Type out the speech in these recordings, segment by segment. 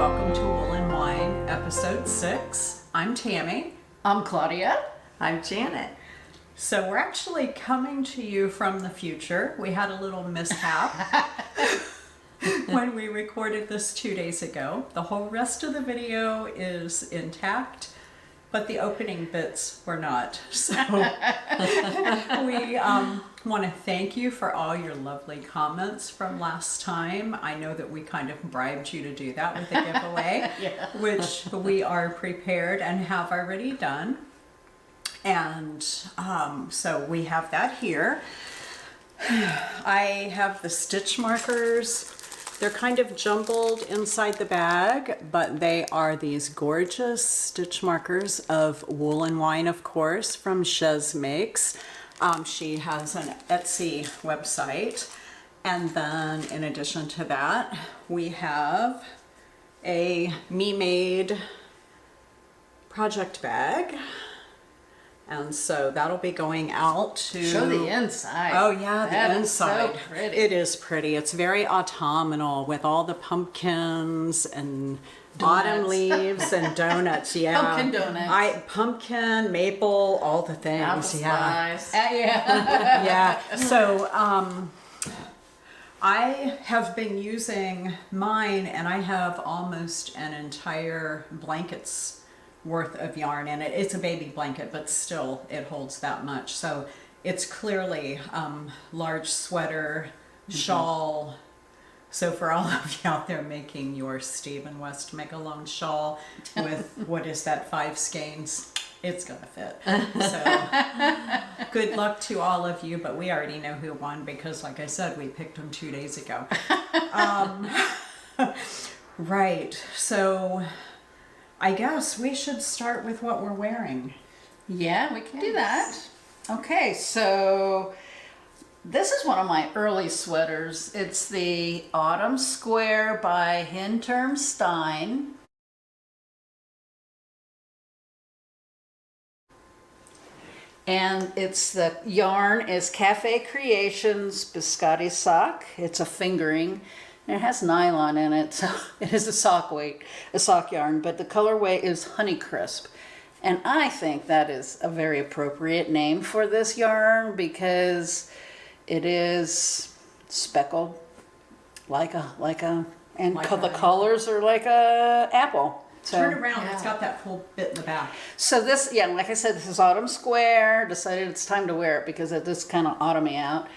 welcome to Wool and Wine, episode 6. I'm Tammi. I'm Claudia. I'm Janet. So we're actually coming to you from the future. We had a little mishap when we recorded this 2 days ago. The whole rest of the video is intact, but the opening bits were not. So we want to thank you for all your lovely comments from last time. I know that we kind of bribed you to do that with the giveaway, Yeah. which we are prepared and have already done. And so we have that here. I have the stitch markers. They're kind of jumbled inside the bag, but they are these gorgeous stitch markers of Wool and Wine, of course, from Chez Makes. She has an Etsy website. And then in addition to that, we have a me-made project bag. And so that'll be going out to... Show the inside. Oh yeah, that the inside. Is so pretty. It is pretty. It's very autumnal with all the pumpkins and autumn leaves and donuts. Yeah, Pumpkin donuts. Pumpkin, maple, all the things. Apple Yeah, slice. Yeah. yeah. So I have been using mine, and I have almost an entire blanket's worth of yarn in it. It's a baby blanket, but still it holds that much. So it's clearly large sweater, shawl. So for all of you out there making your Steve & West make-alone shawl with, what is that, 5 skeins, it's gonna fit. So good luck to all of you, but we already know who won because, like I said, we picked them 2 days ago. Right, so I guess we should start with what we're wearing. Yeah, we can do that. Okay, so this is one of my early sweaters. It's the Autumn Square by Hinterm Stein. And it's the yarn is Cafe Creations Biscotti sock. It's a fingering. And it has nylon in it, so it is a sock yarn, but the colorway is Honeycrisp. And I think that is a very appropriate name for this yarn because it is speckled like a the colors are like a apple. So, Turn around, It's got that full bit in the back. So this, yeah, like I said, this is Autumn Square. Decided it's time to wear it because it is kind of autumny out.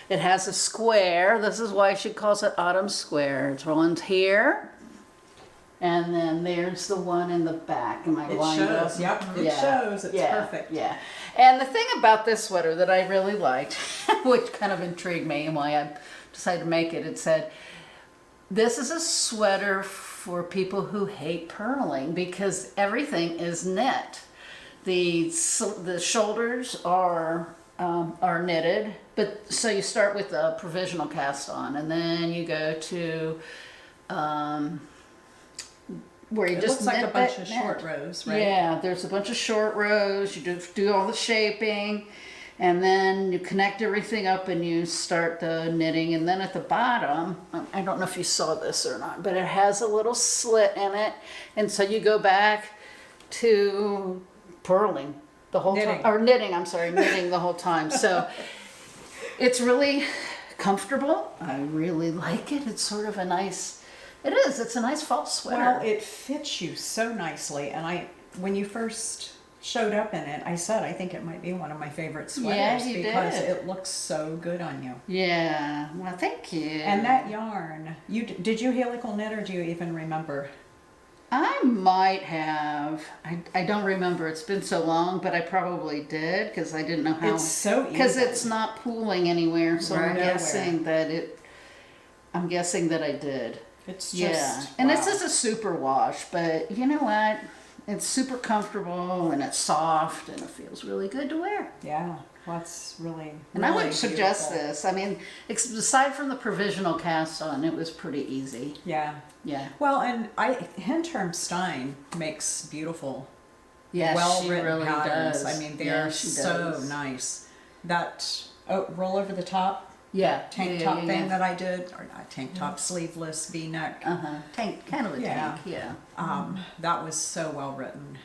It has a square. This is why she calls it Autumn Square. It's one's here. And then there's the one in the back. Am I lined up? Shows, yep. It shows. It's perfect. Yeah. And the thing about this sweater that I really liked, which kind of intrigued me and why I decided to make it, it said, this is a sweater for people who hate purling because everything is knit. The shoulders are knitted, but so you start with a provisional cast on, and then you go to where you It just looks like knit a bunch of knit. short rows, right? Yeah, there's a bunch of short rows. You do all the shaping, and then you connect everything up and you start the knitting. And then at the bottom, I don't know if you saw this or not, but it has a little slit in it, and so you go back to purling the whole time, or knitting the whole time. So it's really comfortable. I really like it. It's sort of a nice, it's a nice fall sweater. Well, it fits you so nicely. And when you first showed up in it, I said, I think it might be one of my favorite sweaters because it looks so good on you. Yeah, well, thank you. And that yarn, did you helical knit or do you even remember? I might have. I don't remember. It's been so long, but I probably did because I didn't know how. It's so easy. Because it's not pooling anywhere, so I'm guessing that I did. It's just and wow. this is a super wash, but you know what? It's super comfortable and it's soft and it feels really good to wear. Yeah, well, that's really. And I would suggest this. I mean, aside from the provisional cast on, it was pretty easy. Yeah. Yeah. Well, and Hinterm Stein makes beautiful, Yeah, well-written she really patterns. does. I mean, they are so nice. That roll over the top. tank top thing that I did, or not tank top, sleeveless V-neck. Tank, kind of a tank, That was so well written.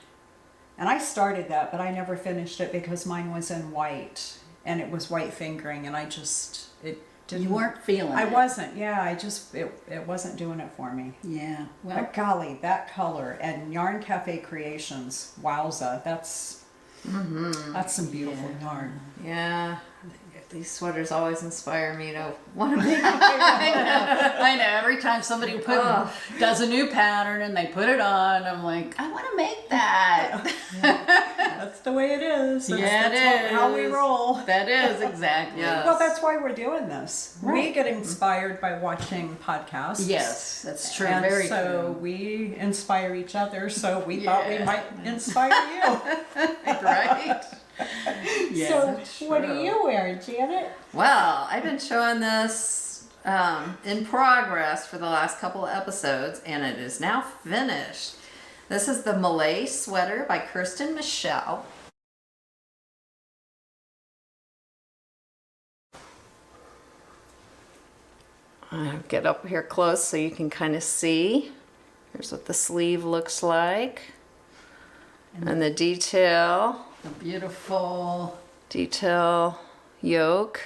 And I started that, but I never finished it because mine was in white, and it was white fingering, and it didn't. You weren't feeling it. I wasn't, it wasn't doing it for me. Yeah. Well, But golly, that color and Yarn Cafe Creations, wowza, that's some beautiful yarn. Yeah. These sweaters always inspire me to want to make I know. Every time somebody does a new pattern and they put it on, I'm like, I want to make that. That's the way it is. That's how we roll. That is, exactly. Yes. Well, that's why we're doing this. Right. We get inspired by watching podcasts. Yes, that's true. And Very so true. we inspire each other, so we thought we might inspire you. Right? So what are you wearing, Janet? Well, I've been showing this in progress for the last couple of episodes, and it is now finished. This is the Malay sweater by Kirsten Michelle. I'll get up here close so you can kind of see. Here's what the sleeve looks like. And the detail. The beautiful. Detail yoke.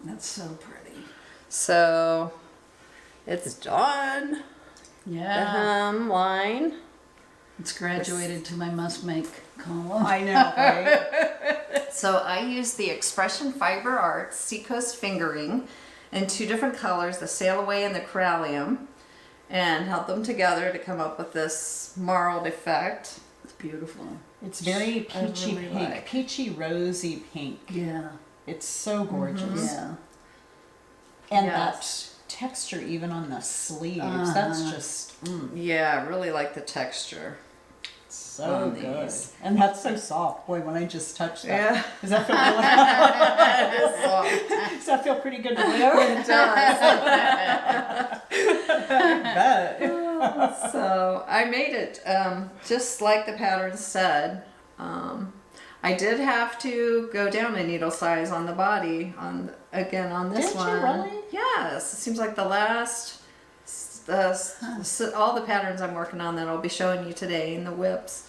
That's so pretty. So it's done. The Yeah. hemline. It's graduated to my must make column. I know, right? So I used the Expression Fiber Arts Seacoast fingering in two different colors, the Sail Away and the Corallium, and held them together to come up with this marled effect. It's beautiful. It's very peachy really pink, like. peachy rosy pink. Yeah. It's so gorgeous. Yeah. And Yes. that texture even on the sleeves, that's just Yeah, I really like the texture. so On good. these. And that's so soft. Boy, when I just touched that. Yeah. Does that feel really, does that feel pretty good to wear? It does. I bet. So I made it just like the pattern said. I did have to go down a needle size on the body on this Did you one. really? Yes, it seems like the last all the patterns I'm working on that I'll be showing you today in the whips.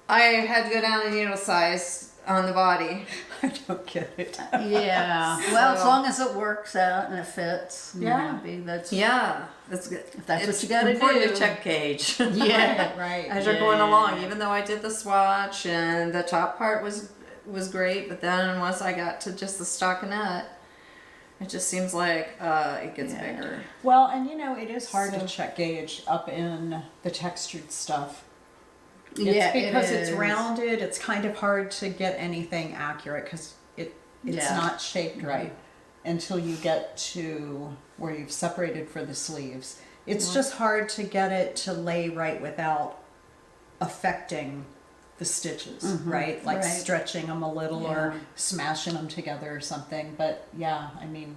I had to go down a needle size on the body. I don't get it. Yeah. Well, as long as it works out and it fits, and you're Yeah. happy, that's Yeah, that's good. If that's It's what you gotta important do. to check gauge. Yeah. Right. As you're going along, even though I did the swatch and the top part was great, but then once I got to just the stockinette, it just seems like it gets bigger. Well, and it is hard to check gauge up in the textured stuff. It's because it's rounded, it's kind of hard to get anything accurate because it's not shaped right until you get to where you've separated for the sleeves. It's just hard to get it to lay right without affecting the stitches, right? Like right. stretching them a little or smashing them together or something. But yeah, I mean,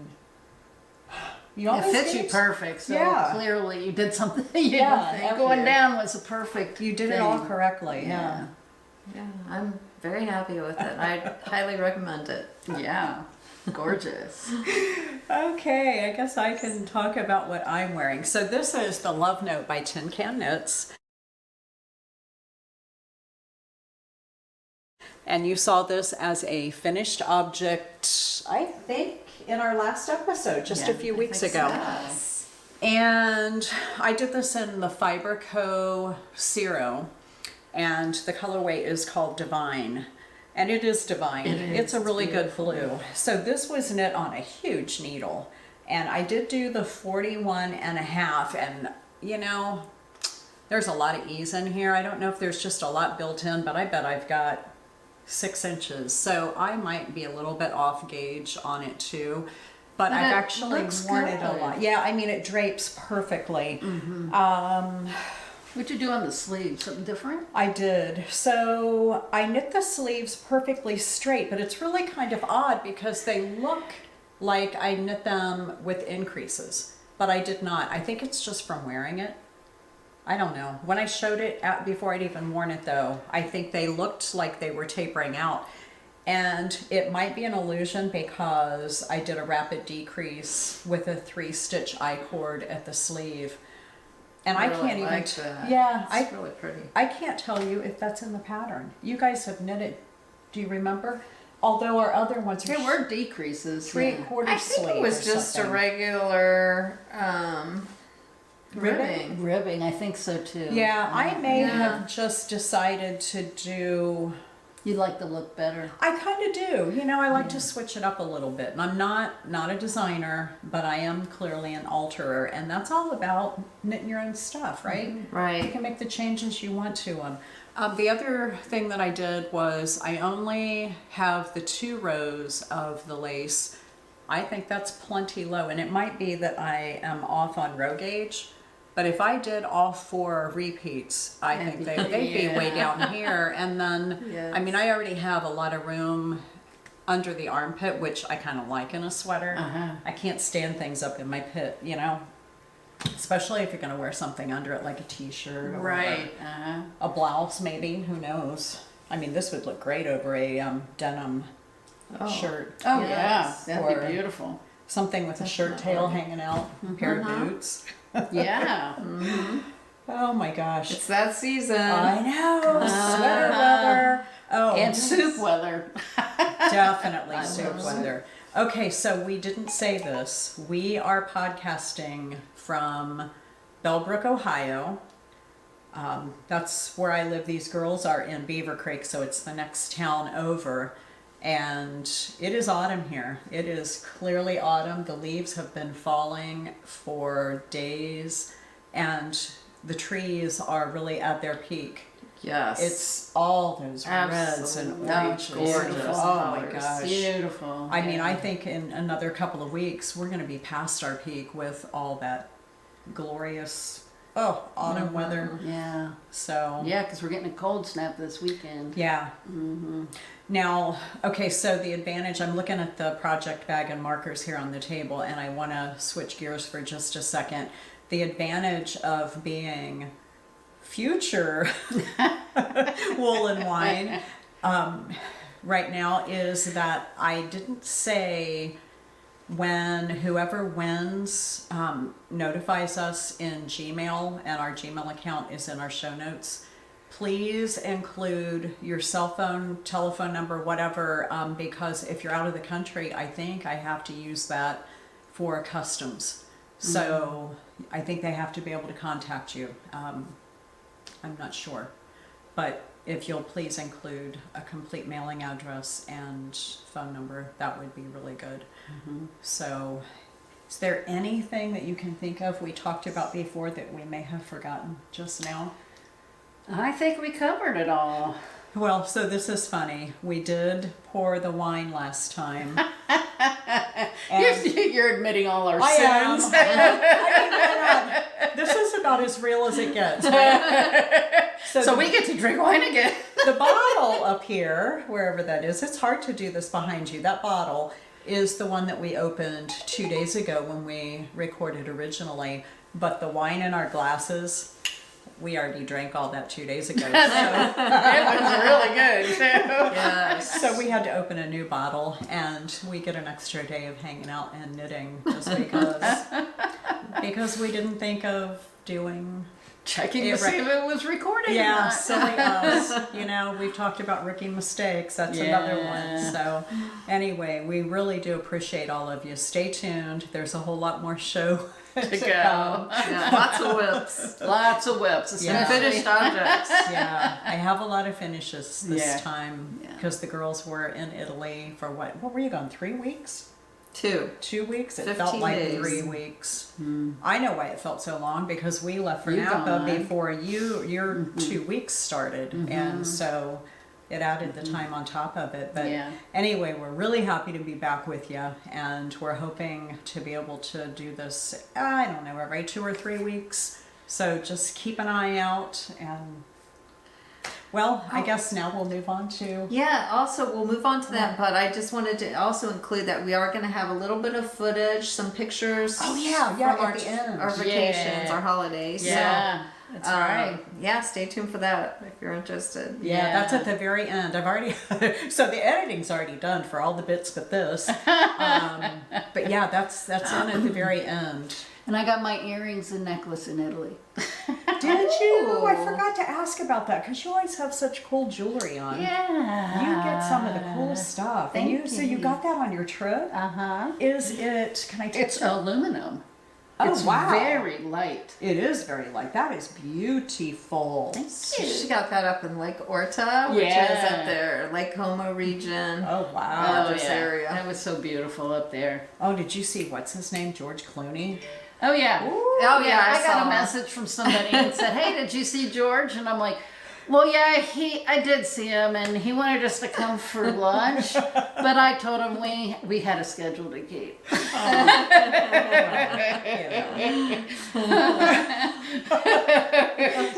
you It always fits you get- perfect, so Yeah. clearly you did something you didn't Yeah, think. thank Going you. down was a perfect You did it thing. all correctly. Yeah. Yeah, I'm very happy with it. I highly recommend it. Yeah. Gorgeous. Okay, I guess I can talk about what I'm wearing. So this is the Love Note by Tin Can Knits. And you saw this as a finished object, I think, in our last episode, just a few weeks ago. Yes. And I did this in the Fiberco Cirro, and the colorway is called Divine. And it is divine. It's a really good blue. So this was knit on a huge needle. And I did do the 41.5, and there's a lot of ease in here. I don't know if there's just a lot built in, but I bet I've got 6 inches. So I might be a little bit off gauge on it too. But I've it actually looks worn it a good. lot. Yeah, I mean, it drapes perfectly. What'd you do on the sleeve? Something different? I did. So I knit the sleeves perfectly straight, but it's really kind of odd because they look like I knit them with increases, but I did not. I think it's just from wearing it. I don't know. When I showed it before I'd even worn it though, I think they looked like they were tapering out. And it might be an illusion because I did a rapid decrease with a 3-stitch I-cord at the sleeve. And I really can't even, like that. yeah, It's really pretty. I can't tell you if that's in the pattern. You guys have knitted, do you remember? Although our other ones are There were decreases. 3/4 I sleeve. think it was or just something. a regular Ribbing? ribbing. I think so too. Yeah, I may Yeah. have just decided to do. You like the look better. I kind of do. You know, I like to switch it up a little bit. And I'm not a designer, but I am clearly an alterer, and that's all about knitting your own stuff, right? You Right. can make the changes you want to them. The other thing that I did was I only have the 2 rows of the lace. I think that's plenty low, and it might be that I am off on row gauge. But if I did all 4 repeats, I think they'd be way down here. And then, Yes. I mean, I already have a lot of room under the armpit, which I kind of like in a sweater. I can't stand things up in my pit, you know, especially if you're going to wear something under it, like a t-shirt or Right. a blouse, maybe. Who knows? I mean, this would look great over a denim shirt. Oh Yes. yeah, that'd Or- be beautiful. Something with a shirt tail hanging out, a pair of boots. Yeah. Oh my gosh. It's that season. I know. Sweater weather. Oh, And soup weather. definitely soup weather. Okay, so we didn't say this. We are podcasting from Bellbrook, Ohio. That's where I live. These girls are in Beaver Creek, so it's the next town over. And it is autumn here. It is clearly autumn. The leaves have been falling for days, and the trees are really at their peak. Yes. It's all those reds Absolutely. and oranges. Gorgeous Oh my colors. gosh. Beautiful. I mean, I think in another couple of weeks, we're going to be past our peak with all that glorious, autumn weather. Yeah. So, Yeah, because we're getting a cold snap this weekend. yeah. Now, okay, so the advantage, I'm looking at the project bag and markers here on the table, and I want to switch gears for just a second. The advantage of being future wool and wine right now is that I didn't say when whoever wins notifies us in Gmail, and our Gmail account is in our show notes. Please include your cell phone, telephone number, whatever, because if you're out of the country, I think I have to use that for customs. So I think they have to be able to contact you. I'm not sure. But if you'll please include a complete mailing address and phone number, that would be really good. So is there anything that you can think of we talked about before that we may have forgotten just now? I think we covered it all. Well, so this is funny. We did pour the wine last time. And You're admitting all our I am. sins. I mean, why not? This is about as real as it gets, right? So we get to drink wine again. The bottle up here, wherever that is, it's hard to do this behind you. That bottle is the one that we opened 2 days ago when we recorded originally. But the wine in our glasses, we already drank all that 2 days ago. So, It was really good too. Yes. so we had to open a new bottle, and we get an extra day of hanging out and knitting just because we didn't think of doing. Checking Yeah, to see if it was recording or Yeah, not. silly us. You know, we've talked about rookie mistakes. That's another one. Yeah. So, anyway, we really do appreciate all of you. Stay tuned. There's a whole lot more show to go. come. Yeah, lots of whips. Lots of whips. Yeah. especially- Finished objects. Yeah, I have a lot of finishes this Yeah. time Yeah. because the girls were in Italy for what were you gone? 3 weeks? 2. 2 weeks? It 15 felt like days. 3 weeks. I know why it felt so long because we left for You Napa gone. before your 2 weeks started, and so it added the time on top of it. But Yeah. anyway, we're really happy to be back with you, and we're hoping to be able to do this, I don't know, every 2 or 3 weeks. So just keep an eye out, and well, I guess now we'll move on to. Yeah, also we'll move on to that, but I just wanted to also include that we are going to have a little bit of footage, some pictures. Oh, yeah, from at our, the end. our vacations, Yeah. our holidays. Yeah. That's right. Yeah, stay tuned for that if you're interested. Yeah, that's at the very end. I've already, so the editing's already done for all the bits but this. But yeah, that's in at the very end. And I got my earrings and necklace in Italy. Did you? I forgot to ask about that because you always have such cool jewelry on. Yeah. You get some of the cool stuff. Thank and so you got that on your trip? Uh-huh. Is it, can I touch It's it? aluminum. Oh, It's wow. very light. It is very light. That is beautiful. Thank She got that up in Lake Orta, which is up there, Lake Como region. Oh, wow. Gorgeous area. That was so beautiful up there. Oh, did you see, what's his name? George Clooney? Oh yeah. Oh, yeah, I got saw. a message from somebody and said, "Hey, did you see George?" And I'm like, "Well, yeah, I did see him, and he wanted us to come for lunch, but I told him we had a schedule to keep."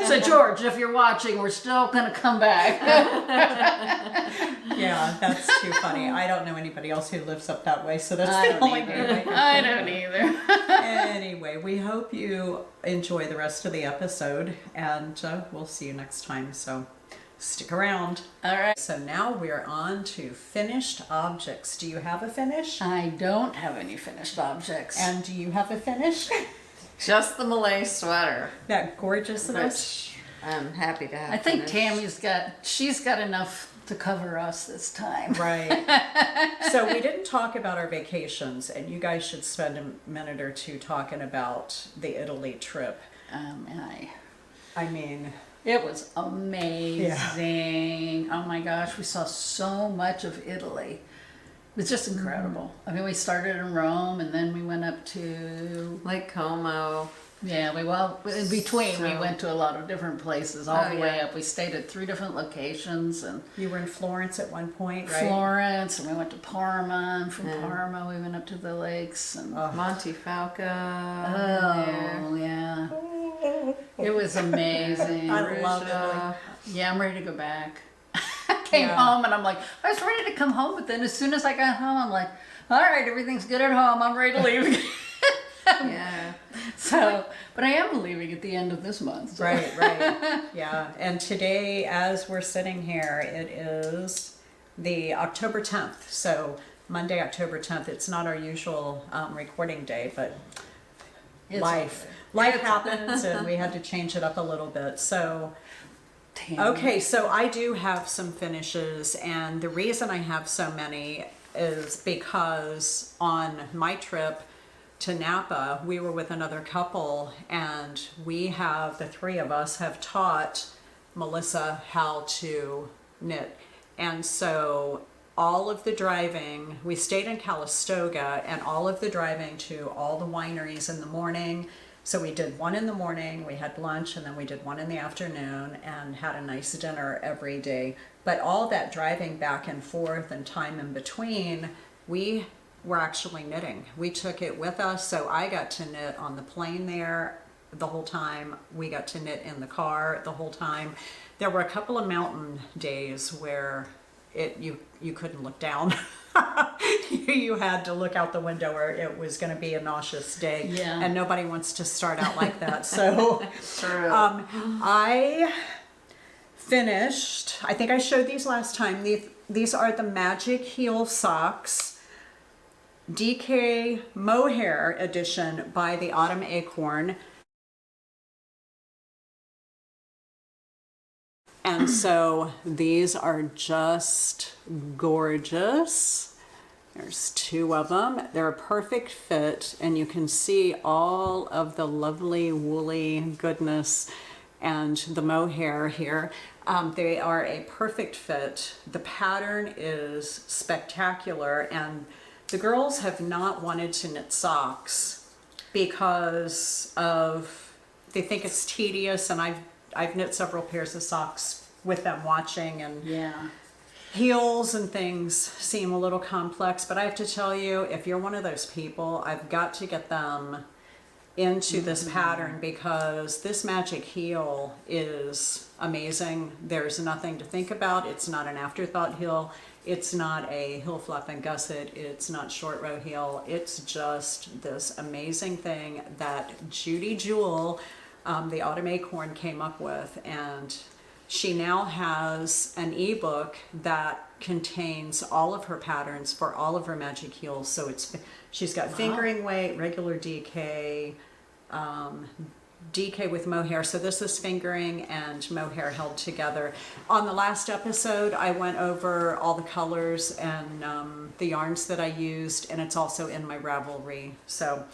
So George, if you're watching, we're still gonna come back. Yeah, that's too funny. I don't know anybody else who lives up that way, so that's I the don't only either. way. I don't either. Anyway, we hope you enjoy the rest of the episode, and we'll see you next time, so stick around. All right. So now we're on to finished objects. Do you have a finish? I don't have any finished objects. And do you have a finish? Just the Malay sweater, That gorgeousness. which I'm happy to have. I think finished. she's got enough to cover us this time. Right. So we didn't talk about our vacations, and you guys should spend a minute or two talking about the Italy trip. I mean, It was amazing. Oh my gosh, we saw so much of Italy. It was just incredible. I mean, we started in Rome and then we went up to, Lake Como. in between we So- went to a lot of different places all Oh, the way yeah. up. We stayed at 3 different locations and you were in Florence at one point, right? Florence, and we went to Parma, and from Parma we went up to the lakes and Montefalco. oh yeah. It was amazing. I love Perugia. Yeah, I'm ready to go back. I came home and I'm like, I was ready to come home, but then as soon as I got home, I'm like, all right, everything's good at home. I'm ready to leave. Yeah. So, but I am leaving at the end of this month. So. Right. Yeah. And today, as we're sitting here, it is the October 10th. So Monday, October 10th. It's not our usual recording day, but It's life happens, and we had to change it up a little bit. So. Damn. Okay, so I do have some finishes, and the reason I have so many is because on my trip to Napa, we were with another couple, and the 3 of us have taught Melissa how to knit. And so all of the driving, we stayed in Calistoga, and all of the driving to all the wineries in the morning. So we did one in the morning, we had lunch, and then we did one in the afternoon and had a nice dinner every day. But all that driving back and forth and time in between, we were actually knitting. We took it with us, so I got to knit on the plane there the whole time. We got to knit in the car the whole time. There were a couple of mountain days where you couldn't look down. You had to look out the window, or it was going to be a nauseous day. Yeah. And nobody wants to start out like that. So True. I finished, I think I showed these last time. These are the Magic Heel Socks DK Mohair edition by the Autumn Acorn. And so these are just gorgeous. There's 2 of them. They're a perfect fit, and you can see all of the lovely woolly goodness and the mohair here. They are a perfect fit. The pattern is spectacular, and the girls have not wanted to knit socks because they think it's tedious, and I've knit several pairs of socks with them watching, and Yeah. heels and things seem a little complex, but I have to tell you, if you're one of those people, I've got to get them into this pattern, because this magic heel is amazing. There's nothing to think about. It's not an afterthought heel. It's not a heel flap and gusset. It's not short row heel. It's just this amazing thing that Judy Jewell the Autumn Acorn came up with, and she now has an ebook that contains all of her patterns for all of her magic heels. So she's got fingering weight, regular DK, DK with mohair. So this is fingering and mohair held together. On the last episode, I went over all the colors and the yarns that I used, and it's also in my Ravelry. So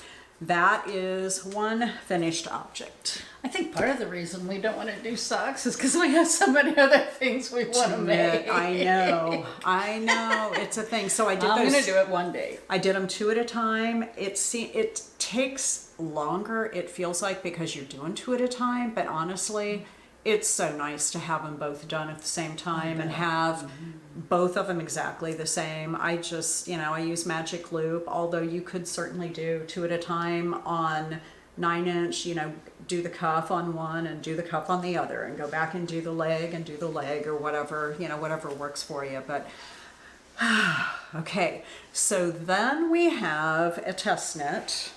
that is one finished object. I think part of the reason we don't want to do socks is because we have so many other things we want to make. I know, it's a thing. So I did I'm those. going to do it one day. I did them 2 at a time. It takes longer, it feels like, because you're doing 2 at a time, but honestly, it's so nice to have them both done at the same time and have both of them exactly the same. I just, I use magic loop, although you could certainly do 2 at a time on 9-inch, do the cuff on one and do the cuff on the other and go back and do the leg or whatever, whatever works for you. But okay, so then we have a test knit,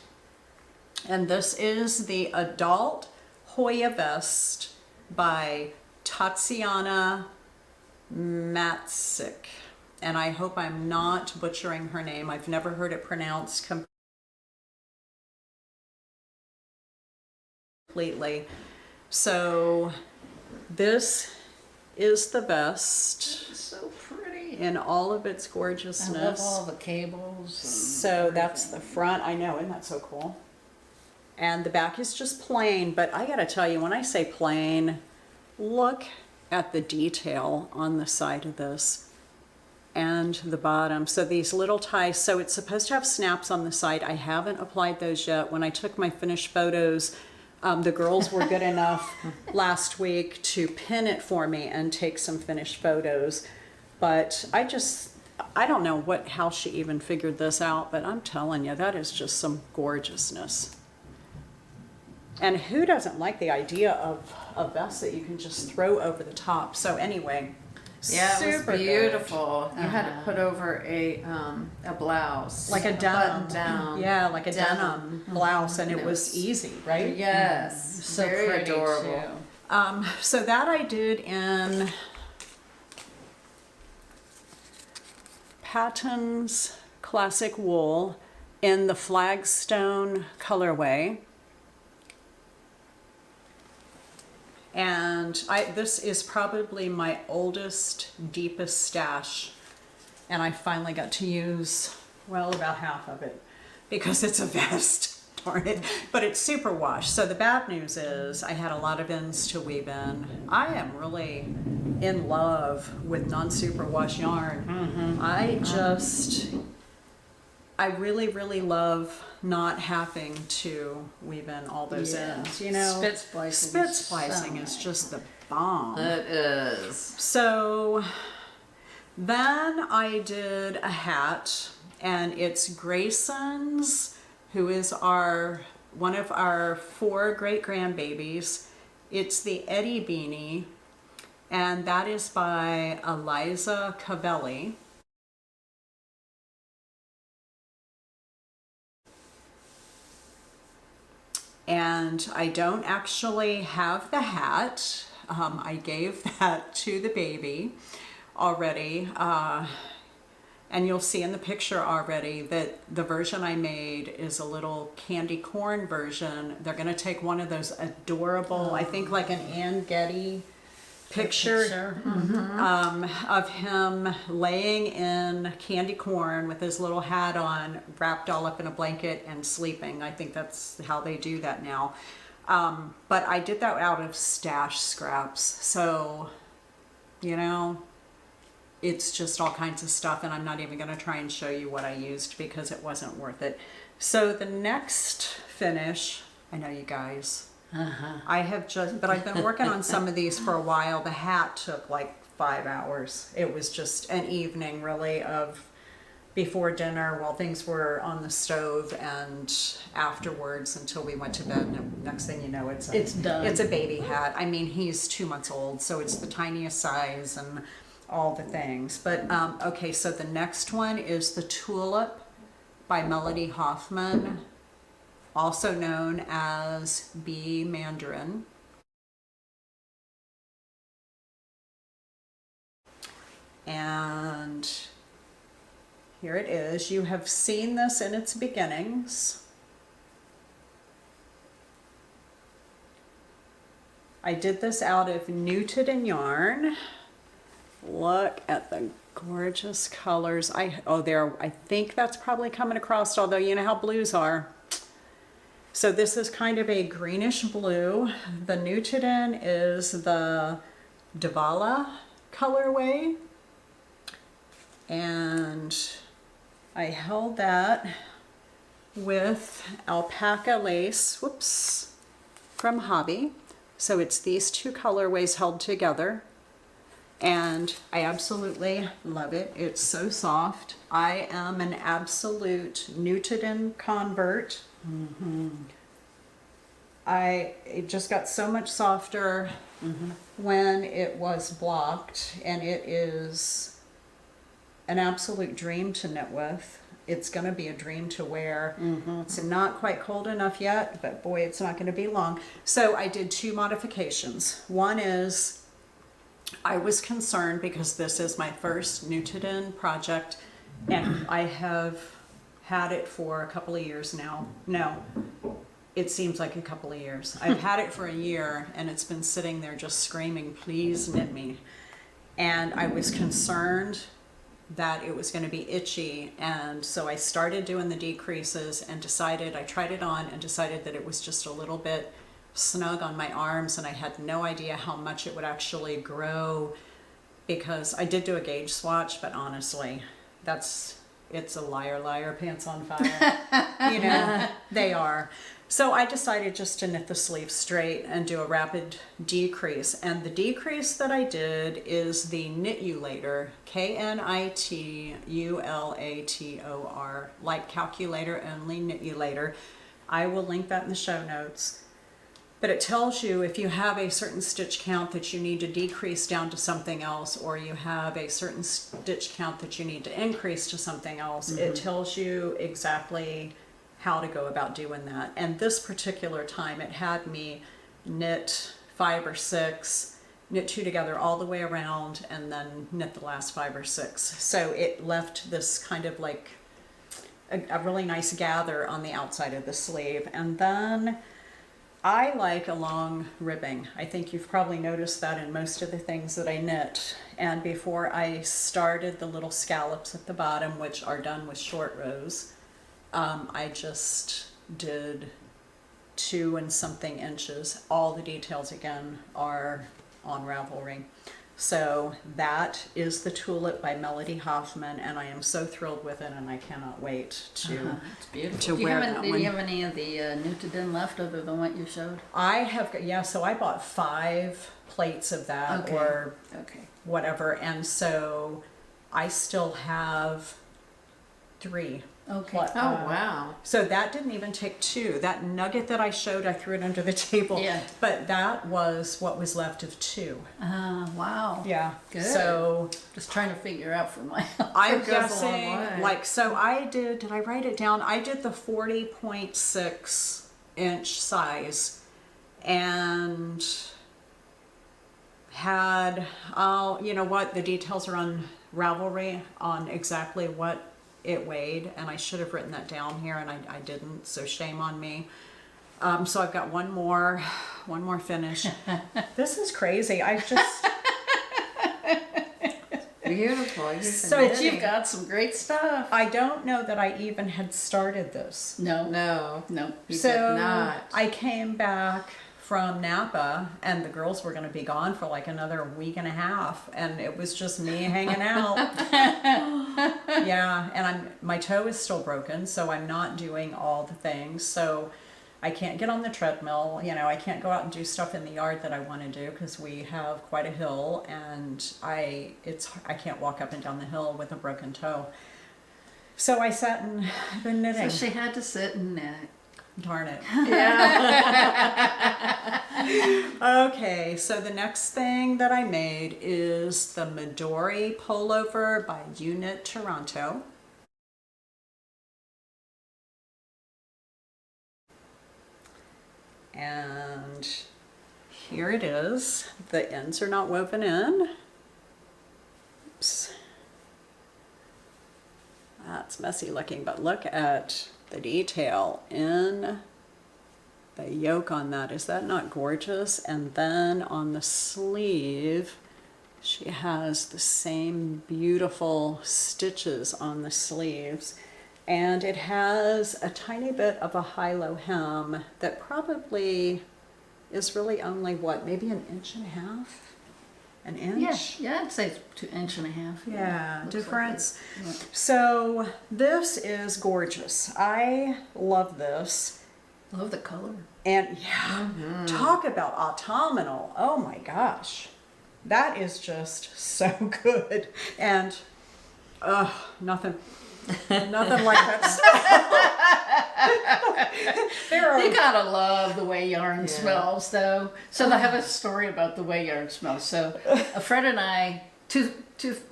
and this is the adult Hoya vest by Tatsiana Matsiuk, and I hope I'm not butchering her name. I've never heard it pronounced completely. So this is the vest. It's so pretty. In all of its gorgeousness. I love all the cables. So that's the front. I know, isn't that so cool? And the back is just plain, but I gotta tell you, when I say plain, look at the detail on the side of this and the bottom. So these little ties, so it's supposed to have snaps on the side. I haven't applied those yet. When I took my finished photos, the girls were good enough last week to pin it for me and take some finished photos. But I don't know how she even figured this out, but I'm telling you, that is just some gorgeousness. And who doesn't like the idea of a vest that you can just throw over the top? So anyway, Yeah, it super was beautiful. good. You had to put over a blouse, Like a denim, button down. yeah, like a denim blouse, and it was easy, right? Yes, So very pretty adorable. too. So that I did in Patons Classic Wool in the Flagstone colorway. And this is probably my oldest, deepest stash. And I finally got to use, well, about half of it because it's a vest, darn it. But it's superwash. So the bad news is I had a lot of ends to weave in. I am really in love with non-superwash yarn. I really, really love not having to weave in all those ends, Spit splicing. Spit splicing is just the bomb. It is. So then I did a hat, and it's Grayson's, who is one of our 4 great grandbabies. It's the Eddie Beanie, and that is by Elisa Covelli. And I don't actually have the hat. I gave that to the baby already. And you'll see in the picture already that the version I made is a little candy corn version. They're going to take one of those adorable, I think like an Ann Getty picture of him laying in candy corn with his little hat on, wrapped all up in a blanket and sleeping. I think that's how they do that now. But I did that out of stash scraps. So, it's just all kinds of stuff, and I'm not even going to try and show you what I used because it wasn't worth it. So the next finish, I know you guys, but I've been working on some of these for a while. The hat took like 5 hours. It was just an evening really of before dinner while things were on the stove and afterwards until we went to bed. And next thing you know, it's done. It's a baby hat. I mean, he's 2 months old, so it's the tiniest size and all the things. But okay, so the next one is the Tulip by Melody Hoffmann. also known as bee mandarin. And here it is. You have seen this in its beginnings. I did this out of Nutiden yarn. Look at the gorgeous colors. I think that's probably coming across, although you know how blues are. So this is kind of a greenish blue. The Nutiden is the Dvala colorway. And I held that with alpaca lace, whoops, from Hobbii. So it's these two colorways held together. And I absolutely love it. It's so soft. I am an absolute Nutiden convert. It just got so much softer when it was blocked, and it is an absolute dream to knit with. It's going to be a dream to wear. It's not quite cold enough yet, but boy, it's not going to be long. So I did two modifications. One is I was concerned because this is my first Nutiden project, and I have had it for a couple of years now. No, it seems like a couple of years. I've had it for a year, and it's been sitting there just screaming, please knit me. And I was concerned that it was going to be itchy, and so I started doing the decreases and I tried it on and decided that it was just a little bit snug on my arms, and I had no idea how much it would actually grow, because I did do a gauge swatch, but honestly, it's a liar, pants on fire. You know, they are. So I decided just to knit the sleeve straight and do a rapid decrease. And the decrease that I did is the Knitulator, Knitulator, like calculator only Knitulator. I will link that in the show notes. But it tells you if you have a certain stitch count that you need to decrease down to something else, or you have a certain stitch count that you need to increase to something else. It tells you exactly how to go about doing that. And this particular time it had me knit 5 or 6, knit 2 together all the way around, and then knit the last 5 or 6. So it left this kind of like a really nice gather on the outside of the sleeve. And then I like a long ribbing. I think you've probably noticed that in most of the things that I knit. And before I started the little scallops at the bottom, which are done with short rows, I just did 2 and something inches. All the details again are on Ravelry. So that is the Tulip by Melody Hoffmann, and I am so thrilled with it, and I cannot wait to It's beautiful. to wear that Did one. you have any of the Nutiden left other than what you showed? I have, yeah, so I bought 5 plates of that, or whatever, and so I still have 3. Okay. Wow. So that didn't even take 2. That nugget that I showed, I threw it under the table. Yeah. But that was what was left of 2. Wow. Yeah. Good. So Just trying to figure out for my. I'm goes a long guessing, way. like, so I did I write it down? I did the 40.6 inch size, and had, you know what, the details are on Ravelry on exactly what it weighed, and I should have written that down here, and I didn't, so shame on me. So I've got one more finish. This is crazy. I just Beautiful. So You've got some great stuff. I don't know that I even had started this. No. No. So did not. I came back from Napa, and the girls were going to be gone for like another week and a half, and it was just me hanging out. Yeah, and my toe is still broken, so I'm not doing all the things. So I can't get on the treadmill. You know, I can't go out and do stuff in the yard that I want to do because we have quite a hill, and I can't walk up and down the hill with a broken toe. So I sat and been knitting. So she had to sit and knit. Darn it. Yeah. Okay, so the next thing that I made is the Midori Pullover by And here it is. The ends are not woven in. Oops. That's messy looking, but look at the detail in the yoke on that. Is that not gorgeous? And then on the sleeve, she has the same beautiful stitches on the sleeves. And it has a tiny bit of a high-low hem that probably is really only, what, maybe an inch and a half? An inch? Yeah, I'd say 2.5 inches. Yeah, looks difference. like it. So this is gorgeous. I love this. Yeah. Love the color. And yeah, talk about autumnal. Oh my gosh. That is just so good. And nothing like that. There are You gotta love the way yarn smells, though. So I have a story about the way yarn smells. So a friend and I,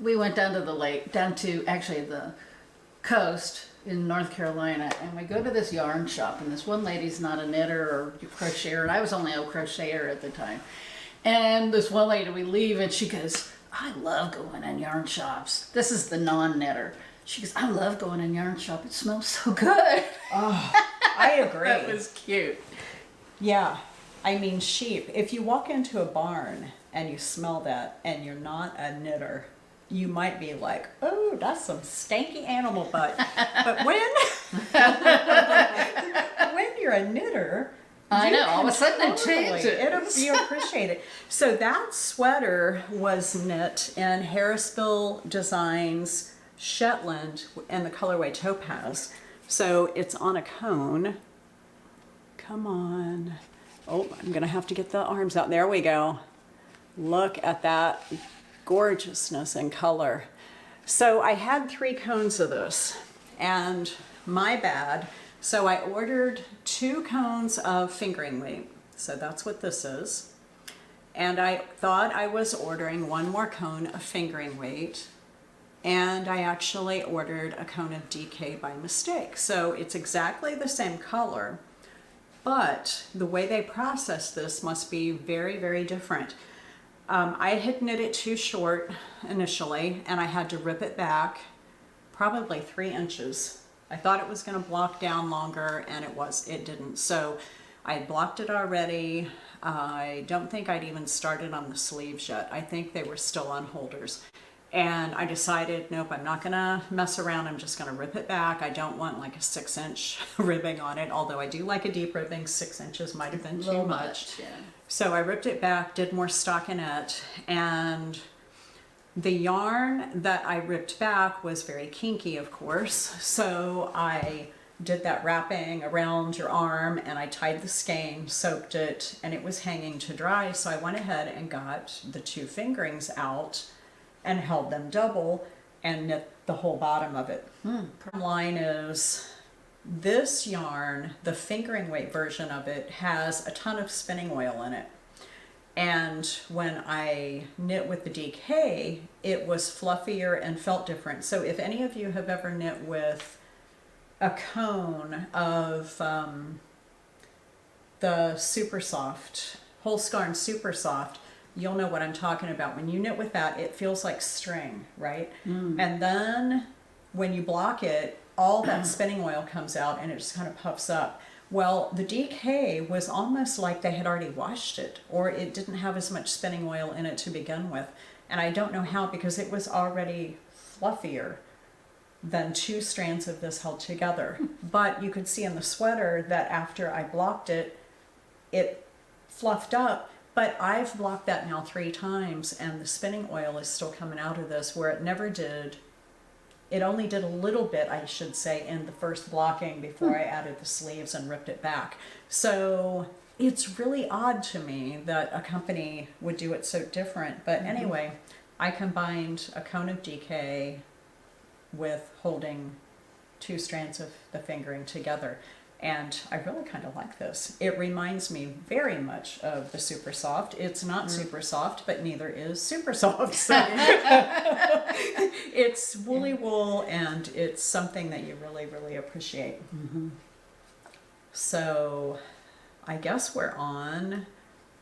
we went down to the lake, down to actually the coast in North Carolina, and we go to this yarn shop, and this one lady's not a knitter or crocheter, and I was only a crocheter at the time. And this one lady, we leave, and she goes, I love going in yarn shops. This is the non-knitter. She goes, I love going in yarn shop. It smells so good. Oh, I agree. That was cute. Yeah. I mean, sheep. If you walk into a barn and you smell that and you're not a knitter, you might be like, oh, that's some stanky animal butt. But when you're a knitter, I know, all of a can sudden it changes. You appreciate it. So that sweater was knit in Harrisville Designs Shetland and the colorway Topaz. So it's on a cone. Come on. Oh, I'm gonna have to get the arms out. There we go. Look at that gorgeousness and color. So I had 3 cones of this, and my bad. So I ordered 2 cones of fingering weight. So that's what this is. And I thought I was ordering 1 more cone of fingering weight. And I actually ordered a cone of DK by mistake. So it's exactly the same color, but the way they process this must be very, very different. I had knit it too short initially, and I had to rip it back probably 3 inches. I thought it was going to block down longer, and it didn't. So I had blocked it already. I don't think I'd even started on the sleeves yet. I think they were still on holders. And I decided, nope, I'm not gonna mess around. I'm just gonna rip it back. I don't want like a 6-inch ribbing on it, although I do like a deep ribbing. 6 inches might have been too much. Yeah. So I ripped it back, did more stockinette, and the yarn that I ripped back was very kinky, of course. So I did that wrapping around your arm, and I tied the skein, soaked it, and it was hanging to dry. So I went ahead and got the 2 fingerings out and held them double and knit the whole bottom of it. Line is this yarn, the fingering weight version of it, has a ton of spinning oil in it. And when I knit with the DK, it was fluffier and felt different. So if any of you have ever knit with a cone of the Super Soft, Holskarn Super Soft, you'll know what I'm talking about. When you knit with that, it feels like string, right? And then when you block it, all that spinning oil comes out and it just kind of puffs up. Well, the DK was almost like they had already washed it, or it didn't have as much spinning oil in it to begin with. And I don't know how, because it was already fluffier than 2 strands of this held together. But you could see in the sweater that after I blocked it, it fluffed up. But I've blocked that now 3 times, and the spinning oil is still coming out of this, where it never did. It only did a little bit, I should say, in the first blocking before I added the sleeves and ripped it back. So it's really odd to me that a company would do it so different. But anyway, I combined a cone of DK with holding 2 strands of the fingering together. And I really kind of like this. It reminds me very much of the Super Soft. It's not super soft, but neither is Super Soft. So it's woolly wool, and it's something that you really, really appreciate. So I guess we're on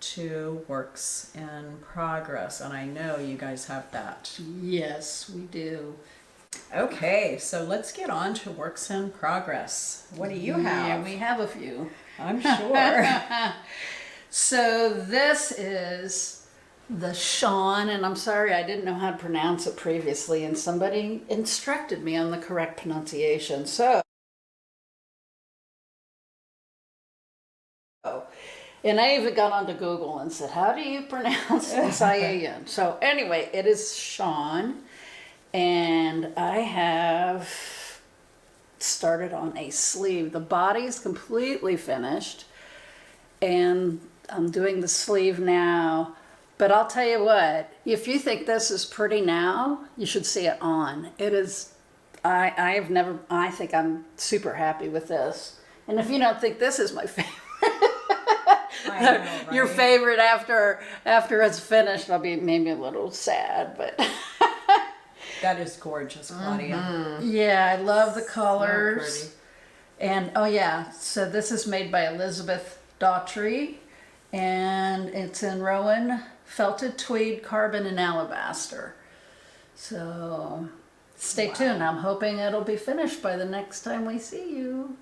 to works in progress, and I know you guys have that. Yes, we do. Okay, so let's get on to works in progress. What do you have? Yeah, we have a few. I'm sure. So this is the Sean, and I'm sorry I didn't know how to pronounce it previously, and somebody instructed me on the correct pronunciation. And I even got onto Google and said, how do you pronounce this IAN? So anyway, it is Sean, and I have started on a sleeve. The body's completely finished, and I'm doing the sleeve now. But I'll tell you what, if you think this is pretty now, you should see it on. It is, I think I'm super happy with this. And if you don't think this is my favorite, I know, right? your favorite after it's finished, I'll be maybe a little sad, but That is gorgeous, Claudia. yeah, I love the colors. pretty. And oh yeah, so this is made by Elizabeth Daughtry, and it's in Rowan, felted tweed, carbon, and alabaster. So stay tuned. I'm hoping it'll be finished by the next time we see you.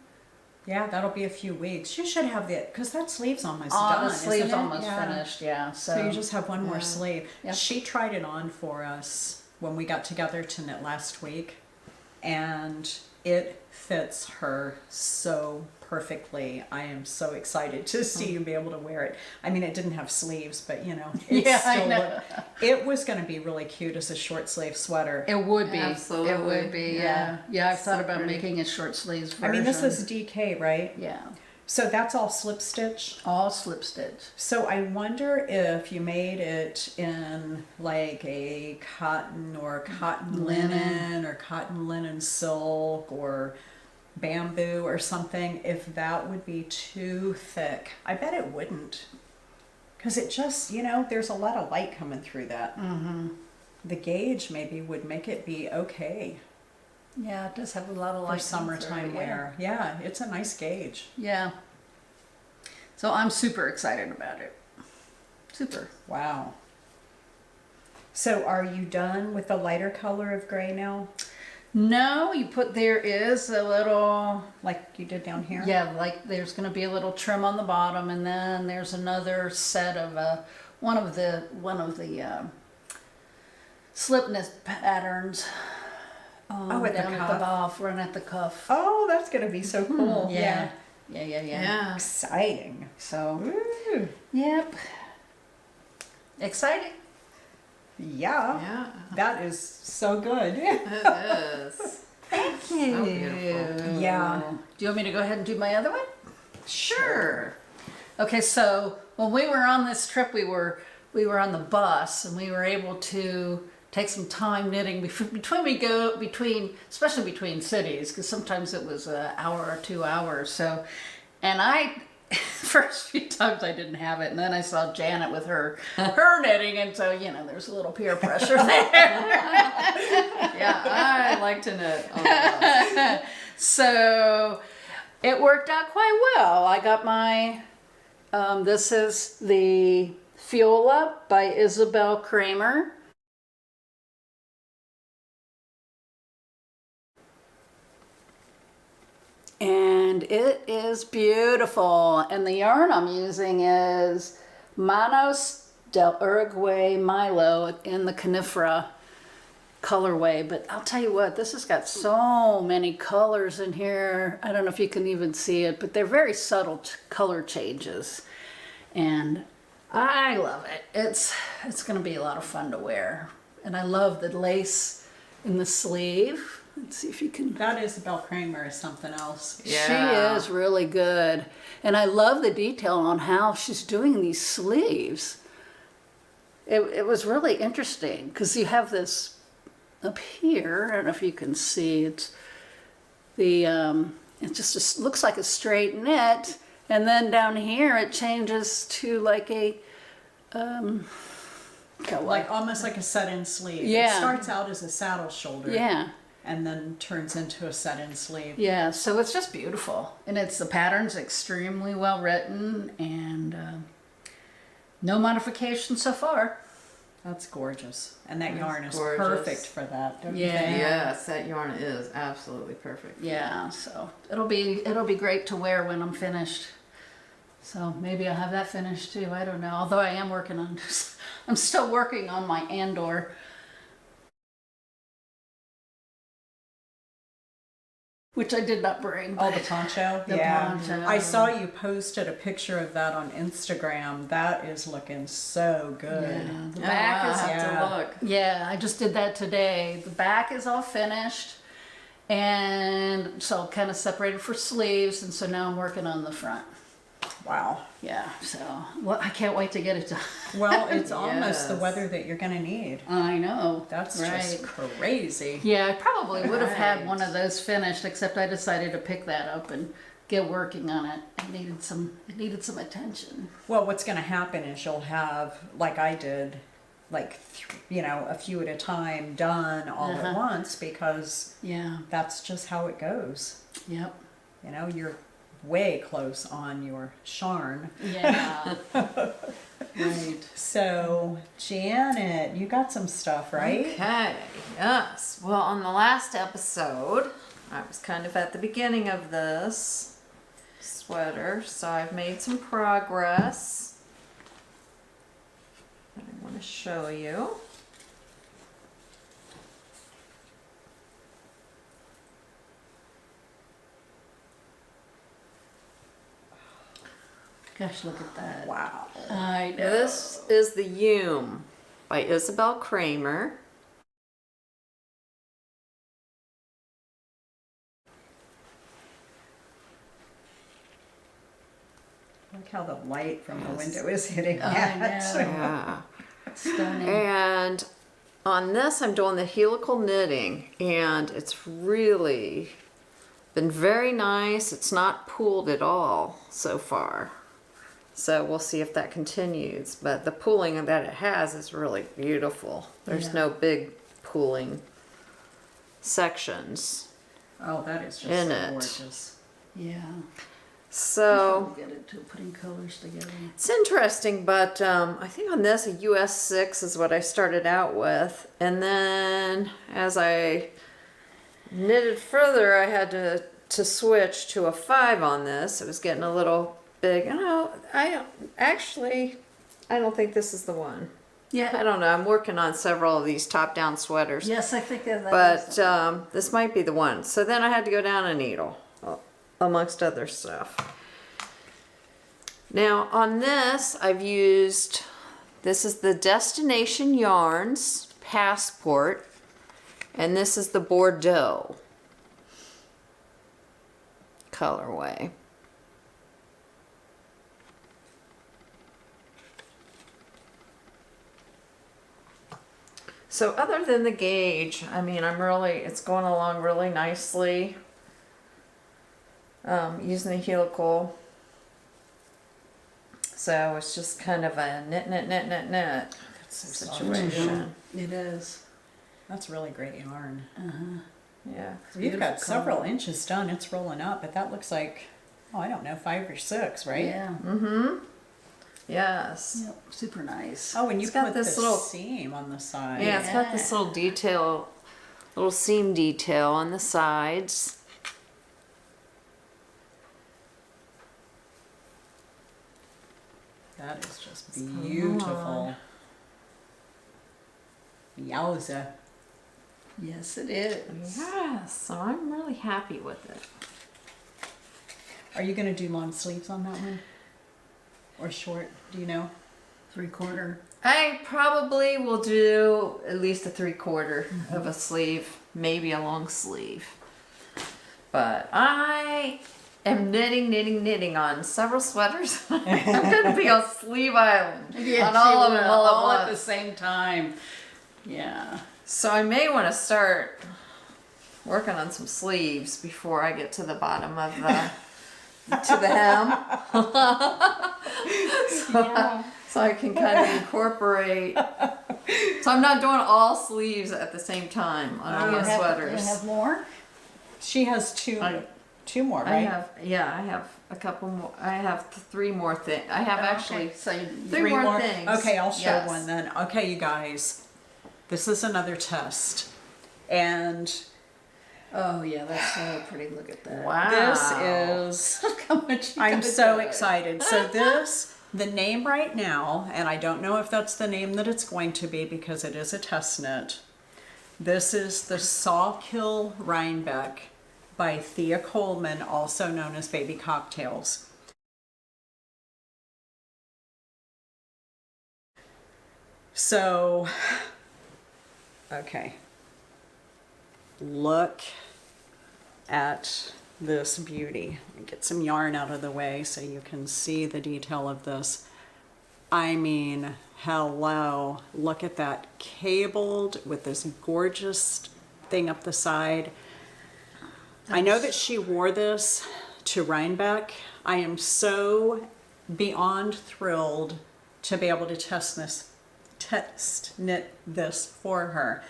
Yeah, that'll be a few weeks. You should have it, because that sleeve's almost Oh, done. the sleeve's isn't it? almost Yeah. finished, yeah. So you just have one more sleeve. Yep. She tried it on for us when we got together to knit last week, and it fits her so perfectly. I am so excited to see you be able to wear it. I mean, it didn't have sleeves, but you know, it Yeah, I still know. it was going to be really cute as a short sleeve sweater. It would be. Absolutely. It would be, yeah. Yeah, I've So thought about pretty. making a short sleeves version. I mean, this is DK, right? Yeah, So that's all slip stitch. all slip stitch. So I wonder if you made it in like a cotton or cotton linen or cotton linen silk or bamboo or something, if that would be too thick. I bet it wouldn't. Because it just, you know, there's a lot of light coming through that. Mm-hmm. The gauge maybe would make it be okay Yeah, it does have a lot of for light summertime wear. Yeah, it's a nice gauge. Yeah. So I'm super excited about it. Super. Wow. So are you done with the lighter color of gray now? No, there is a little, Like you did down here? yeah, like there's going to be a little trim on the bottom, and then there's another set of one of the slip knit patterns. Oh, at the down cuff. off, run at the cuff. Oh, that's going to be so cool. Yeah. Yeah. Exciting. So, Ooh. yep. Exciting. Yeah. Yeah. That is so good. It is. Thank So beautiful. Yeah. Do you want me to go ahead and do my other one? Sure. Okay, so when we were on this trip, we were on the bus, and we were able to take some time knitting especially between cities, because sometimes it was an hour or 2 hours. So, and first few times I didn't have it, and then I saw Janet with her knitting, and so there's a little peer pressure there. Yeah, I like to knit on the bus. So it worked out quite well. I got my, this is the Fiola by Isabel Kramer. And it is beautiful. And the yarn I'm using is Manos del Uruguay Milo in the Canifera colorway. But I'll tell you what, this has got so many colors in here. I don't know if you can even see it, but they're very subtle color changes. And I love it. It's going to be a lot of fun to wear. And I love the lace in the sleeve. Let's see if you can. That Isabel Kramer is something else. Yeah. She is really good. And I love the detail on how she's doing these sleeves. It was really interesting because you have this up here. I don't know if you can see. It's the it just looks like a straight knit, and then down here it changes to like a Like almost like a set-in sleeve. Yeah. It starts out as a saddle shoulder. yeah. and then turns into a set-in sleeve. Yeah, so it's just beautiful. And the pattern's extremely well written and no modifications so far. That's gorgeous. And that That's yarn is gorgeous. perfect for that, don't you Yeah. think? Yes, that yarn is absolutely perfect. Yeah, so it'll be great to wear when I'm finished. So maybe I'll have that finished too. I don't know. Although I am working on, I'm still working on my Andor. Which I did not bring. Oh, the poncho? The poncho. I saw you posted a picture of that on Instagram. That is looking so good. Yeah, the Yeah, back I'll is have to look. Yeah, I just did that today. The back is all finished, and so kind of separated for sleeves, and so now I'm working on the front. Wow. Yeah, so well, I can't wait to get it done. Well, it's almost the Yes. weather that you're going to need. I know. That's right. just crazy. Yeah, I probably would have had Right. one of those finished, except I decided to pick that up and get working on it. It needed some attention. Well, what's going to happen is you'll have, like I did, like, a few at a time done all at once, because Yeah. that's just how it goes. Yep. You're way close on your Sharn. Yeah. Right. So, Janet, you got some stuff, right? Okay, yes. Well, on the last episode, I was kind of at the beginning of this sweater, so I've made some progress that I want to show you. Gosh, look at that. Wow. I know. This is the Yume by Isabel Kramer. Look how the light from the window is hitting I that. know. Yeah. Stunning. And on this, I'm doing the helical knitting, and it's really been very nice. It's not pooled at all so far. So we'll see if that continues. But the pooling that it has is really beautiful. There's Yeah. no big pooling sections. Oh, that is just In so it. gorgeous. Yeah. So Get it to putting colors together. it's interesting, but I think on this, a US 6 is what I started out with. And then as I knitted further, I had to switch to a 5 on this. It was getting a little big. I don't think this is the one. I Yeah. don't know. I'm working on several of these top-down sweaters. Yes, I think that. But this might be the one. So then I had to go down a needle, amongst other stuff. Now on this, this is the Destination Yarns Passport, and this is the Bordeaux colorway. So other than the gauge, I mean, it's going along really nicely. Using the helical. So it's just kind of a knit situation. It is. That's really great yarn. Yeah. You've got Beautiful several color. inches done. It's rolling up, but that looks like, I don't know, 5 or 6, right? Yeah. Yes. Yep. Super nice. Oh, and you It's got put this this little- seam on the side. Yeah, it's got this little detail, little seam detail on the sides. That is just beautiful. Yowza. Yes, it is. Yes, so I'm really happy with it. Are you going to do long sleeves on that one? Or short? Do you know? 3/4. I probably will do at least a 3/4 of a sleeve, maybe a long sleeve. But I am knitting on several sweaters. I'm going to be on Sleeve Island on all of them all at the once. same time. Yeah. So I may want to start working on some sleeves before I get to the bottom of to the hem. So I can kind of incorporate So I'm not doing all sleeves at the same time on all the sweaters. You have more? She has two more, right? I have a couple more. I have 3 more things. I have actually Okay, so 3 more things. Okay, I'll show Yes. one then. Okay, you guys, this is another test. And oh yeah, that's so pretty. Look at that. Wow. this is, Look how much you I'm gotta so do. excited. So this, the name right now, and I don't know if that's the name that it's going to be because it is a test knit. This is the Sawkill Rhinebeck by Thea Colman, also known as Baby Cocktails. So, okay. Look at this beauty. Get some yarn out of the way so you can see the detail of this. I mean, hello. Look at that, cabled with this gorgeous thing up the side. I know that she wore this to Rhinebeck. I am so beyond thrilled to be able to test knit this for her.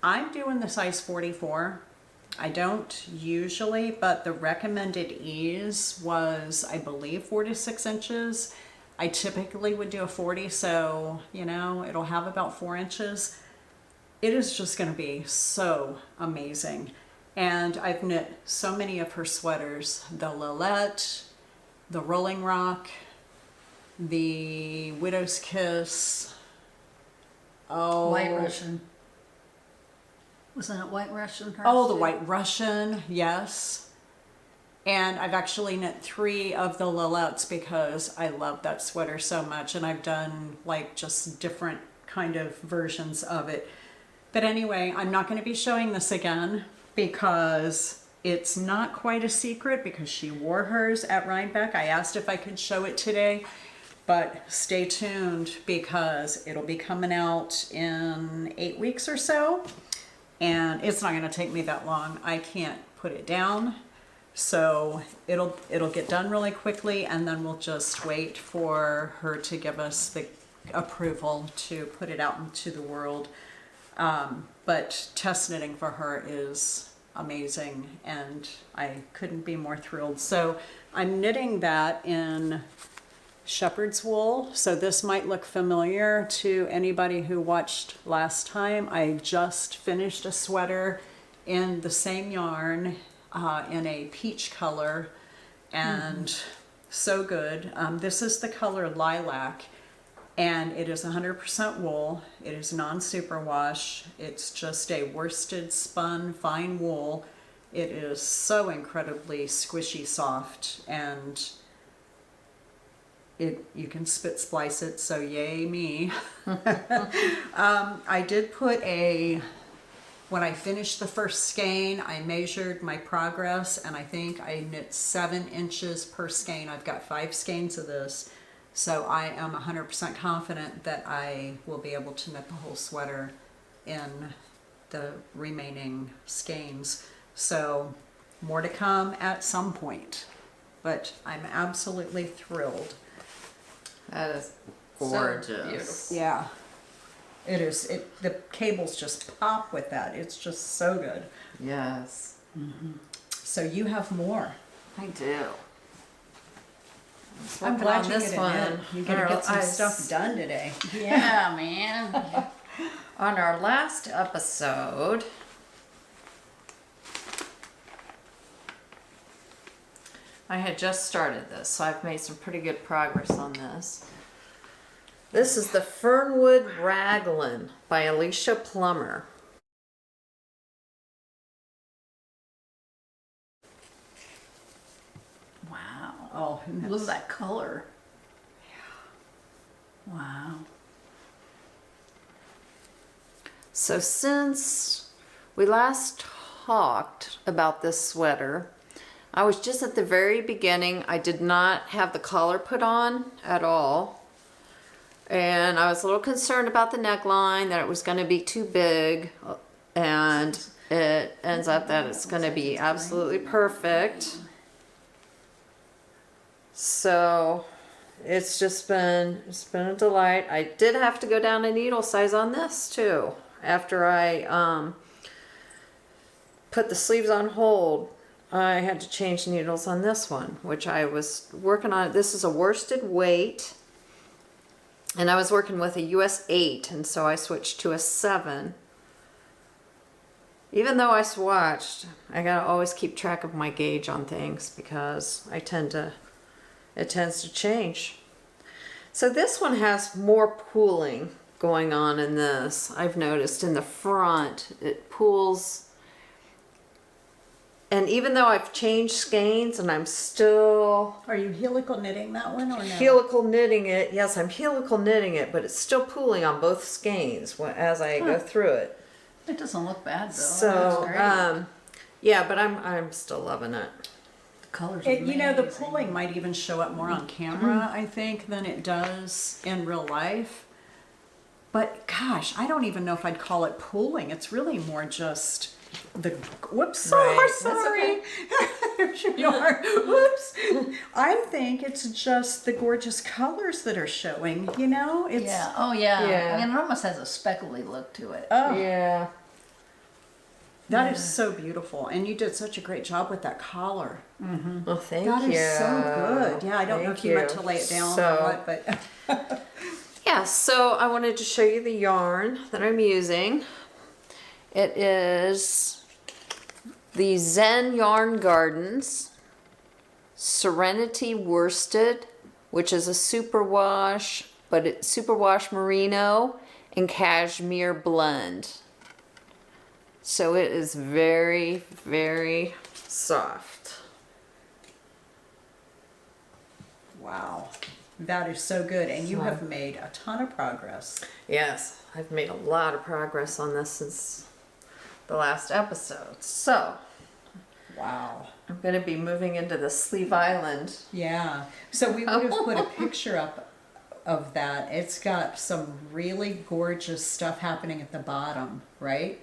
I'm doing the size 44. I don't usually, but the recommended ease was, I believe, 4 to 6 inches. I typically would do a 40, so, you know, it'll have about 4 inches. It is just going to be so amazing. And I've knit so many of her sweaters, the Lilette, the Rolling Rock, the Widow's Kiss. Oh, White Russian. Wasn't it White Russian? Oh, the White Russian, yes. And I've actually knit 3 of the Lilettes because I love that sweater so much. And I've done like just different kind of versions of it. But anyway, I'm not going to be showing this again because it's not quite a secret because she wore hers at Rhinebeck. I asked if I could show it today, but stay tuned because it'll be coming out in 8 weeks or so. And it's not going to take me that long. I can't put it down. So it'll get done really quickly, and then we'll just wait for her to give us the approval to put it out into the world. But test knitting for her is amazing, and I couldn't be more thrilled. So I'm knitting that in shepherd's wool. So this might look familiar to anybody who watched last time. I just finished a sweater in the same yarn in a peach color, and so good. This is the color Lilac, and it is 100% wool. It is non-superwash. It's just a worsted spun fine wool. It is so incredibly squishy soft, and you can spit splice it, so yay me. I did put when I finished the first skein, I measured my progress, and I think I knit 7 inches per skein. I've got 5 skeins of this, so I am 100% confident that I will be able to knit the whole sweater in the remaining skeins. So more to come at some point, but I'm absolutely thrilled. That is So gorgeous. beautiful. Yeah, it is. The cables just pop with that. It's just so good. Yes, So you have more. I do. I'm Working glad on you this get one. it in. You gotta get some I- stuff done today. Yeah, man. On our last episode, I had just started this, so I've made some pretty good progress on this. This is the Fernwood Raglan by Alicia Plummer. Wow. Oh, and Look at that's- that color. Wow. So since we last talked about this sweater, I was just at the very beginning. I did not have the collar put on at all. And I was a little concerned about the neckline, that it was going to be too big. And it ends up that it's going to be absolutely perfect. So it's been a delight. I did have to go down a needle size on this too. After I put the sleeves on hold, I had to change needles on this one, which I was working on. This is a worsted weight, and I was working with a US 8, and so I switched to a 7. Even though I swatched, I gotta always keep track of my gauge on things because it tends to change. So this one has more pooling going on in this. I've noticed in the front, it pools. And even though I've changed skeins and I'm still Are you helical knitting that one or no? helical knitting it, yes, I'm helical knitting it, but it's still pooling on both skeins as I go through it. It doesn't look bad though. So, That's great. yeah, but I'm still loving it. The colors. You know, the pulling might even show up more on camera, I think, than it does in real life. But gosh, I don't even know if I'd call it pulling. It's really more just the whoops. Right. Sorry. There you are. Whoops. I think it's just the gorgeous colors that are showing. You know, it's Yeah. Oh yeah. Yeah. I mean, it almost has a speckly look to it. oh, Yeah. that is so beautiful. And you did such a great job with that collar. Well, thank That you. is so good. Yeah, I don't know Thank if you meant to lay it down or what, but Yeah, so I wanted to show you the yarn that I'm using. It is the Zen Yarn Gardens Serenity Worsted, which is a superwash, but it's superwash merino and cashmere blend. So it is very, very soft. wow. That is so good. And you have made a ton of progress. Yes, I've made a lot of progress on this since the last episode. So Wow. I'm going to be moving into the Sleeve Island. Yeah. So we would have put a picture up of that. It's got some really gorgeous stuff happening at the bottom, right?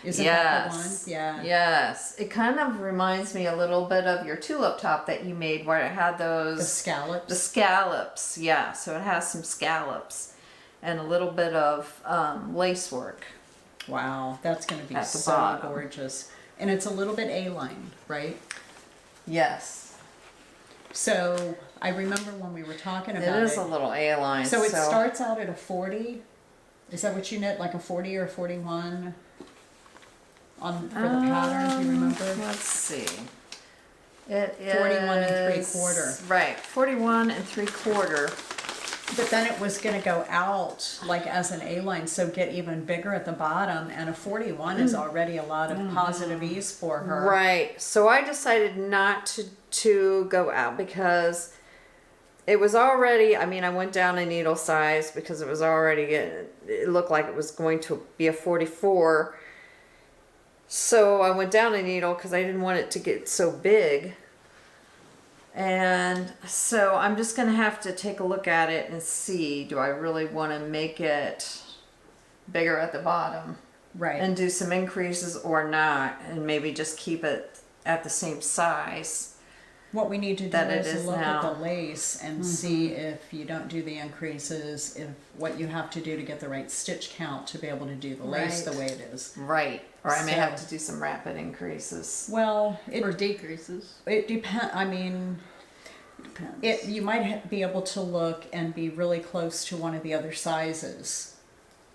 Isn't that the one? Yeah. Yes. It kind of reminds me a little bit of your tulip top that you made where it had those... The scallops. The scallops, yeah. So it has some scallops and a little bit of lace work. Wow. That's going to be At the so bottom. gorgeous. And it's a little bit A-line, right? Yes. So I remember when we were talking about It is a little A-line. So it starts out at a 40. Is that what you knit? Like a 40 or 41 on for the pattern? Do you remember? Let's see. It is 41 3/4. Right, 41 3/4. But then it was going to go out like as an A-line, so get even bigger at the bottom. And a 41 is already a lot of positive ease for her. Right. So I decided not to go out because it was already, I mean, I went down a needle size because it was already, it looked like it was going to be a 44. So I went down a needle because I didn't want it to get so big. And so I'm just going to have to take a look at it and see, do I really want to make it bigger at the bottom Right. and do some increases or not, and maybe just keep it at the same size. What we need to do that it is is look now. at the lace and see if you don't do the increases, if what you have to do to get the right stitch count to be able to do the lace Right. the way it is. Right. Or I may So- have to do some rapid increases. Well, Or decreases. it depends. I mean, Depends. you might be able to look and be really close to one of the other sizes,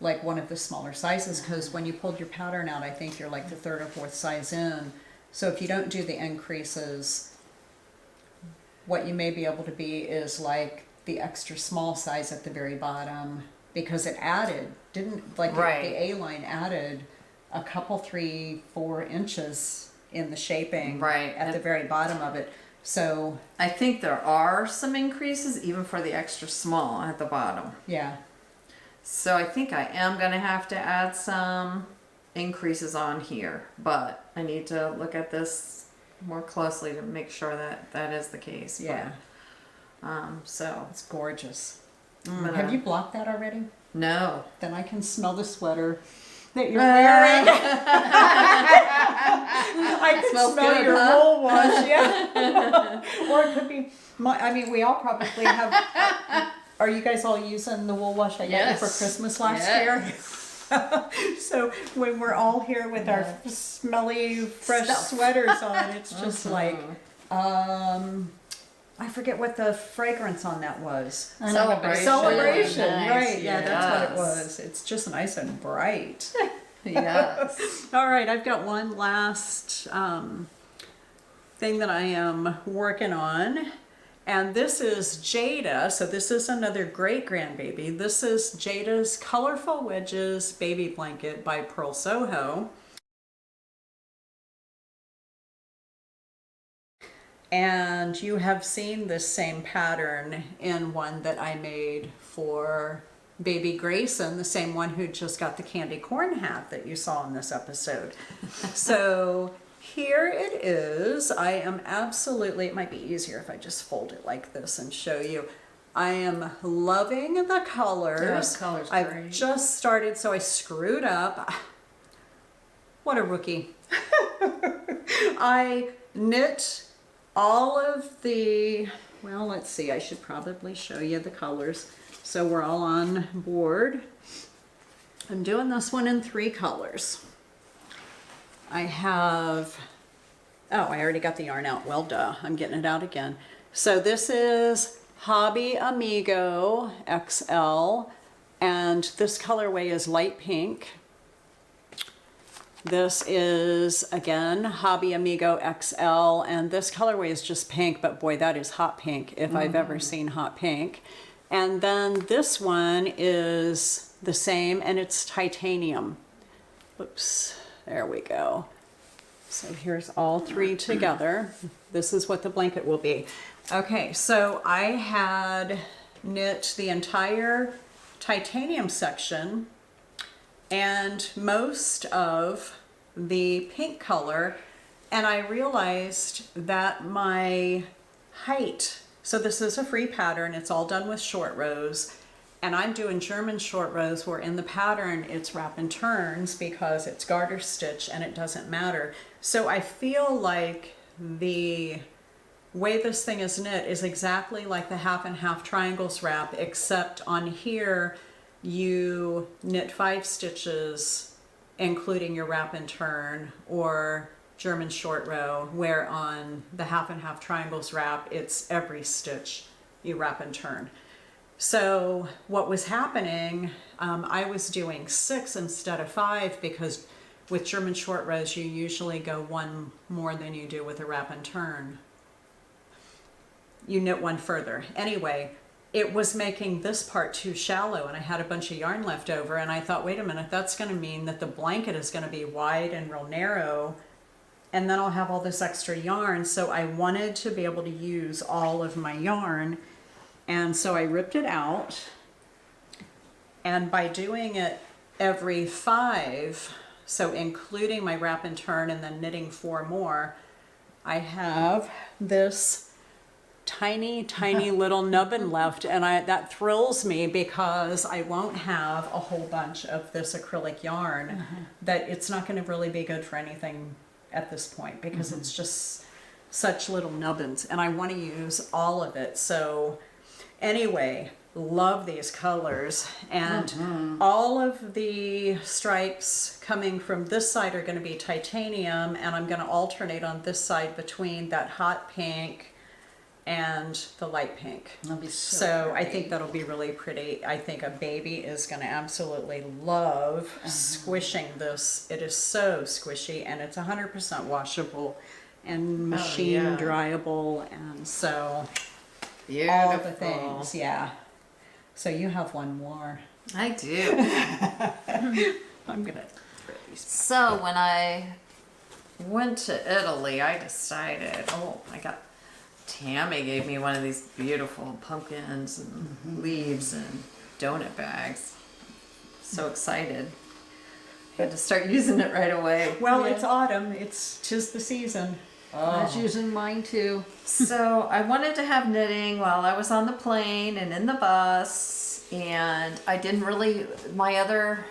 like one of the smaller sizes, because when you pulled your pattern out, I think you're like the third or fourth size in. So if you don't do the increases, what you may be able to be is like the extra small size at the very bottom, because it added, didn't like Right. the A-line added a couple 3-4 inches in the shaping Right. at the very bottom of it. So I think there are some increases even for the extra small at the bottom. yeah, So I think I am going to have to add some increases on here, but I need to look at this more closely to make sure that that is the case. But, yeah, so it's gorgeous. I'm gonna- Have you blocked that already? No. Then I can smell the sweater. that you're wearing. I can Smells smell good, your huh? wool wash, yeah. Or it could be we all probably have. Are you guys all using the wool wash I got you for Yes. Christmas last Yes. year? So when we're all here with our smelly, fresh sweaters on, it's just like, I forget what the fragrance on that was. Celebration. Celebration, Nice, right? Yeah, that's what it yes. was. It's just nice and bright. Yes. All right, I've got one last thing that I am working on. And this is Jada, so this is another great grandbaby. This is Jada's Colorful Wedges Baby Blanket by Pearl Soho. And you have seen this same pattern in one that I made for baby Grayson, the same one who just got the candy corn hat that you saw in this episode. So here it is. I am absolutely, it might be easier if I just fold it like this and show you. I am loving the colors. Yeah, the color's I've great. just started, so I screwed up. What a rookie. I knit all of the, well, let's see, I should probably show you the colors so we're all on board. I'm doing this one in 3 colors. I have, oh, I already got the yarn out. Well, duh, I'm getting it out again. So this is Hobbii Amigo XL, and this colorway is light pink. This is, again, Hobbii Amigo XL, and this colorway is just pink, but boy, that is hot pink if I've ever seen hot pink. And then this one is the same, and it's titanium. Oops, there we go. So here's all 3 together. This is what the blanket will be. Okay, so I had knit the entire titanium section and most of the pink color, and I realized that my height, so this is a free pattern, it's all done with short rows, and I'm doing German short rows where in the pattern it's wrap and turns because it's garter stitch and it doesn't matter. So I feel like the way this thing is knit is exactly like the half and half triangles wrap, except on here you knit 5 stitches including your wrap and turn or German short row, where on the half and half triangles wrap it's every stitch you wrap and turn. So what was happening, I was doing 6 instead of 5 because with German short rows you usually go 1 more than you do with a wrap and turn. You knit 1 further. Anyway, it was making this part too shallow and I had a bunch of yarn left over, and I thought, wait a minute, that's going to mean that the blanket is going to be wide and real narrow, and then I'll have all this extra yarn. So I wanted to be able to use all of my yarn, and so I ripped it out, and by doing it every 5, so including my wrap and turn and then knitting 4 more, I have this tiny little nubbin left, and that thrills me because I won't have a whole bunch of this acrylic yarn that it's not going to really be good for anything at this point because it's just such little nubbins, and I want to use all of it. So anyway, love these colors, and all of the stripes coming from this side are going to be titanium, and I'm going to alternate on this side between that hot pink and the light pink. That'll be So I pretty. think that'll be really pretty. I think a baby is going to absolutely love squishing this. It is so squishy, and it's 100% washable and machine dryable, and so Beautiful. all the things, yeah. So you have one more. I do. I'm gonna throw these. So when I went to Italy, I decided, Tammi gave me one of these beautiful pumpkins and leaves and donut bags. So excited. Had to start using it right away. Well, it's autumn. Tis the season. I was using mine too. So I wanted to have knitting while I was on the plane and in the bus, and I didn't really, my other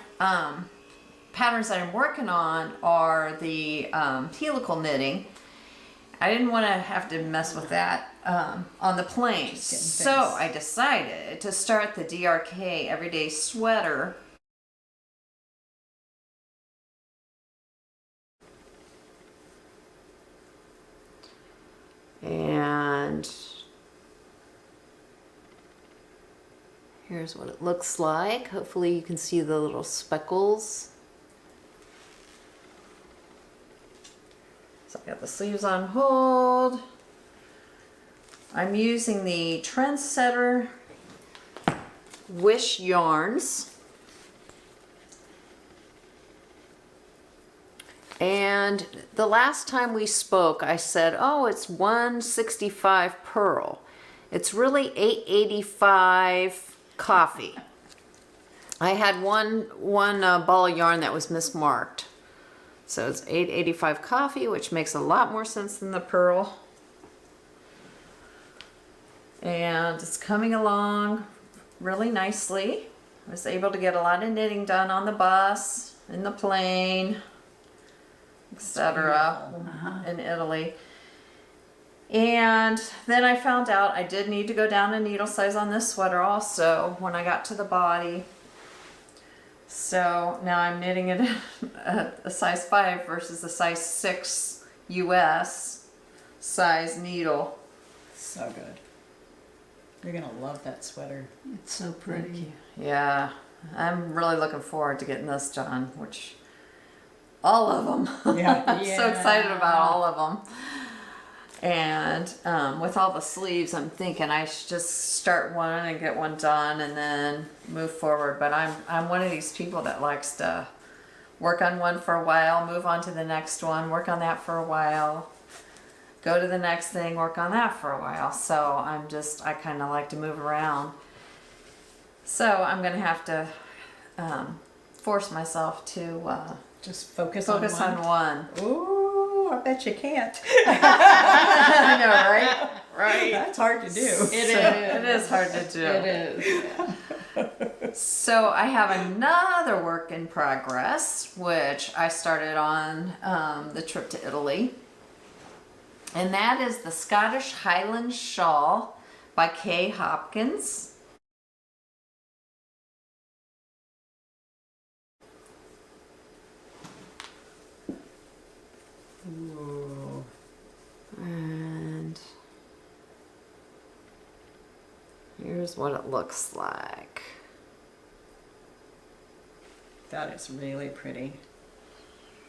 patterns that I'm working on are the helical knitting. I didn't want to have to mess with that on the plain. So I decided to start the DRK Everyday Sweater. And here's what it looks like. Hopefully you can see the little speckles. So I got the sleeves on hold. I'm using the Trendsetter Wish yarns. And the last time we spoke, I said, oh, it's 165 pearl. It's really 885 coffee. I had one ball of yarn that was mismarked. So it's 885 coffee, which makes a lot more sense than the pearl. And it's coming along really nicely. I was able to get a lot of knitting done on the bus, in the plane, etc. in Italy. And then I found out I did need to go down a needle size on this sweater also when I got to the body. So now I'm knitting it a size 5 versus a size 6 US size needle. So good. You're gonna love that sweater. It's so pretty. Yeah, I'm really looking forward to getting this done, which all of them. Yeah. I'm so excited about all of them. And with all the sleeves, I'm thinking I should just start one and get one done and then move forward. But I'm one of these people that likes to work on one for a while, move on to the next one, work on that for a while, go to the next thing, work on that for a while. So I kind of like to move around. So I'm going to have to force myself to Just focus on one. Ooh, I bet you can't. I know, right? Right. That's hard to do. It is hard to do. It is. So I have another work in progress, which I started on the trip to Italy. And that is the Scottish Highland Shawl by Kay Hopkins. Ooh. And here's what it looks like. That is really pretty.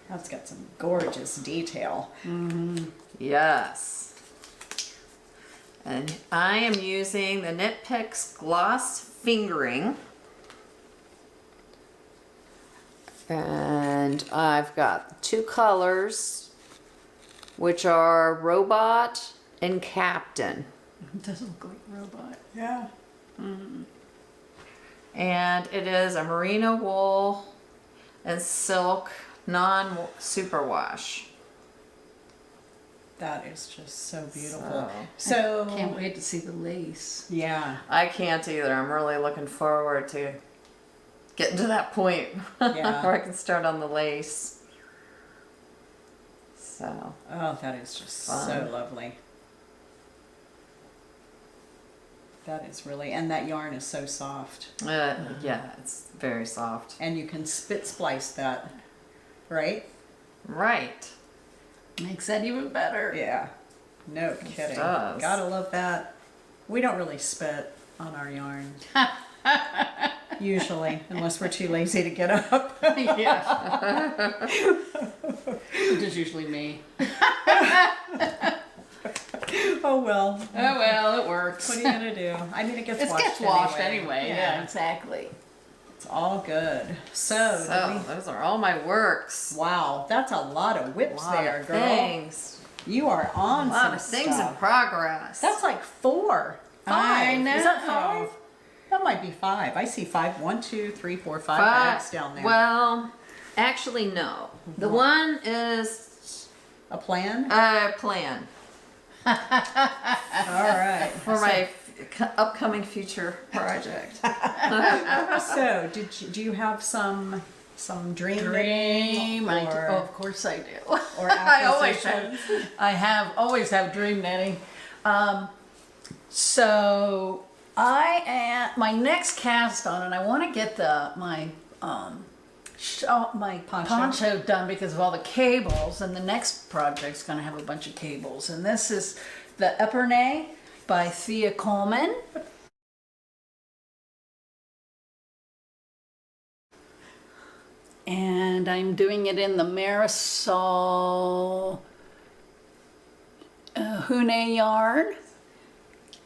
That's got some gorgeous detail. Yes. And I am using the Knit Picks Gloss Fingering. And I've got 2 colors, which are Robot and Captain. It doesn't look like a robot. Yeah. And it is a merino wool and silk non-superwash. That is just so beautiful. So Can't wait to see the lace. yeah. I can't either. I'm really looking forward to getting to that point Yeah. where I can start on the lace. So, Oh, that is just Fun. so lovely. That is really, and that yarn is so soft. yeah, it's very soft. And you can spit splice that, right? Right. Makes that even better. Yeah. No kidding. does. Gotta love that. We don't really spit on our yarn. Usually, unless we're too lazy to get up. Yeah. Which is usually me. Oh well. Oh well, it works. What are you gonna do? I mean, it gets It washed gets washed anyway. Yeah. Yeah, exactly. It's all good. So, Those are all my works. wow, that's a lot of A whips lot there, of girl. things. You are on A lot some of things in stuff. progress. That's like 4, 5. I Is that know. 5? That might be 5. I see 5. 1, 2, 3, 4, 5 But- bags down there. Well, actually, no. The one is A plan? a plan All right. for my upcoming future project. So, do you have some some dream Dream, knitting oh, or, of course I do. or I always acquisitions? have. Always have dream knitting. So I am my next cast on, and I want to get my poncho done because of all the cables. And the next project's going to have a bunch of cables. And this is the EweKnit by Thea Colman. And I'm doing it in the Marisol Hune yarn.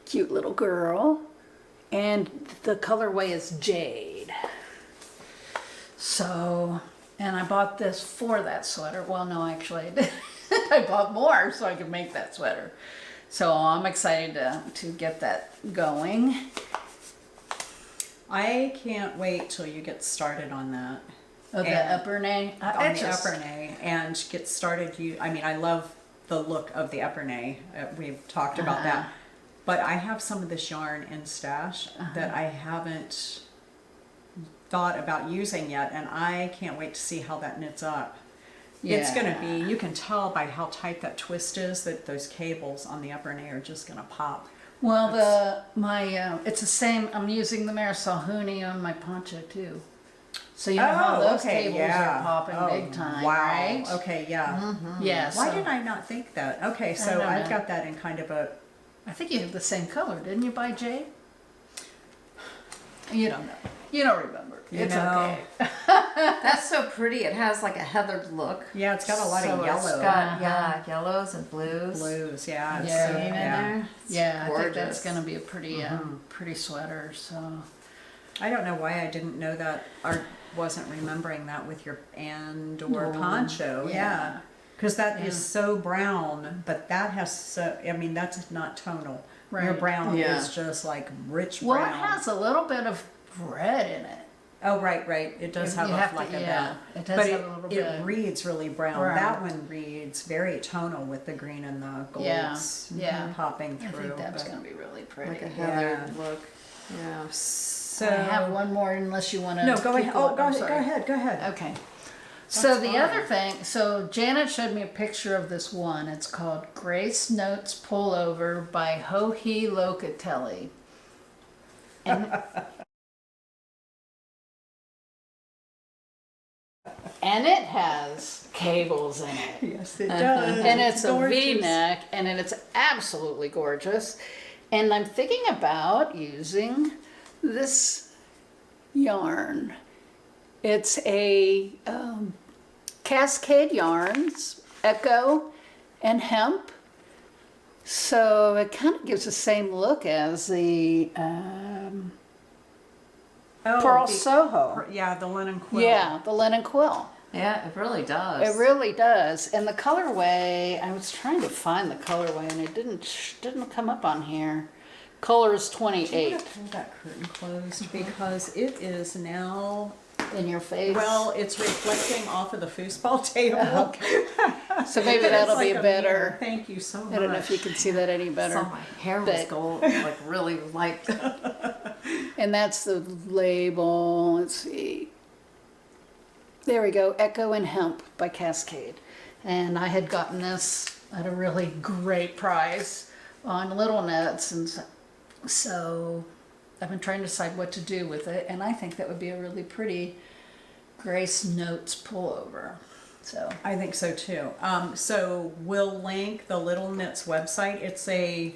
Cute little girl. And the colorway is Jade. So, and I bought this for that sweater. Well, no, actually I did. I bought more so I could make that sweater. So I'm excited to get that going. I can't wait till you get started on that. Oh, the EweKnit? On the EweKnit and get started. I love the look of the EweKnit. We've talked about that. But I have some of this yarn in stash that I haven't thought about using yet, and I can't wait to see how that knits up. Yeah. It's going to be, you can tell by how tight that twist is that those cables on the EweKnit are just going to pop. Well, it's the same. I'm using the Marisol Hune on my poncho too. So you know how those cables are popping big time, right? Okay, yeah. Mm-hmm. Yeah. Why did I not think that? Okay, so I've got that in kind of a... I think you have the same color, didn't you, by Jade? You don't know. You don't remember. It's okay. That's so pretty. It has like a heathered look. Yeah, it's got a lot of So yellow. It's got, yellows and blues. Blues, yeah. And Yeah. green in there. It's Yeah, gorgeous. I think that's going to be a pretty, pretty sweater. So I don't know why I didn't know that or wasn't remembering that with your poncho. Yeah. Because that is so brown, but that has that's not tonal. Right. Your brown Yeah. is just like rich brown. well, it has a little bit of red in it. Oh, right. It does have You have to- like a yeah, bit. it does but have a little bit. It reads really brown. Right. That one reads very tonal with the green and the golds popping I through. think that's but- going to be really pretty. Like a heathered look. Yeah. So I have one more unless you want to. No, go ahead. Oh, go ahead. Okay. So the other thing, so Janet showed me a picture of this one. It's called Grace Notes Pullover by Hohi Locatelli. And it has cables in it. Yes, it does. And it's a gorgeous. V-neck, and it's absolutely gorgeous. And I'm thinking about using this yarn. It's a Cascade Yarns, Echo, and Hemp. So it kind of gives the same look as the Pearl Soho. Yeah, the linen quill. Yeah, the linen quill. Yeah, it really does. It really does. And the colorway, I was trying to find the colorway and it didn't come up on here. Color is I'm 28. gonna pull that curtain closed because it is now. In your face. Well, it's reflecting off of the foosball table. Okay. So maybe It's that'll like be a better. mirror. Thank you so much. I don't know if you can see that any better. So my hair was But- gold, like really light. And that's the label. Let's see. There we go. Echo and Hemp by Cascade. And I had gotten this at a really great price on Little Nets. And so I've been trying to decide what to do with it. And I think that would be a really pretty Grace Notes pullover. So I think so too. So we'll link the Little Knits website. It's a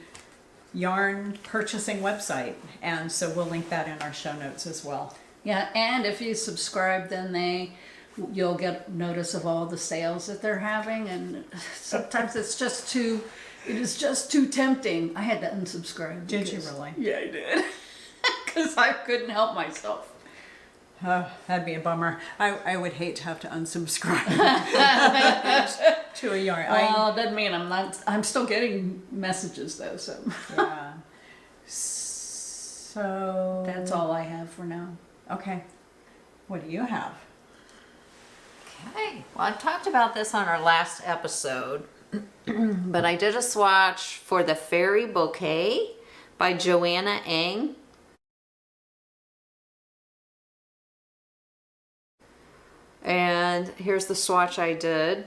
yarn purchasing website, and so we'll link that in our show notes as well. yeah, and if you subscribe, then you'll get notice of all the sales that they're having. And sometimes it is just too tempting. I had to unsubscribe. Did you because- really? Yeah, I did. Because I couldn't help myself. That'd be a bummer. I would hate to have to unsubscribe to a yarn. Well, it doesn't mean I'm still getting messages though, so Yeah. So that's all I have for now. Okay. What do you have? Okay. Well, I talked about this on our last episode, but I did a swatch for the Fairy Bouquet by Joanna Eng. And here's the swatch I did.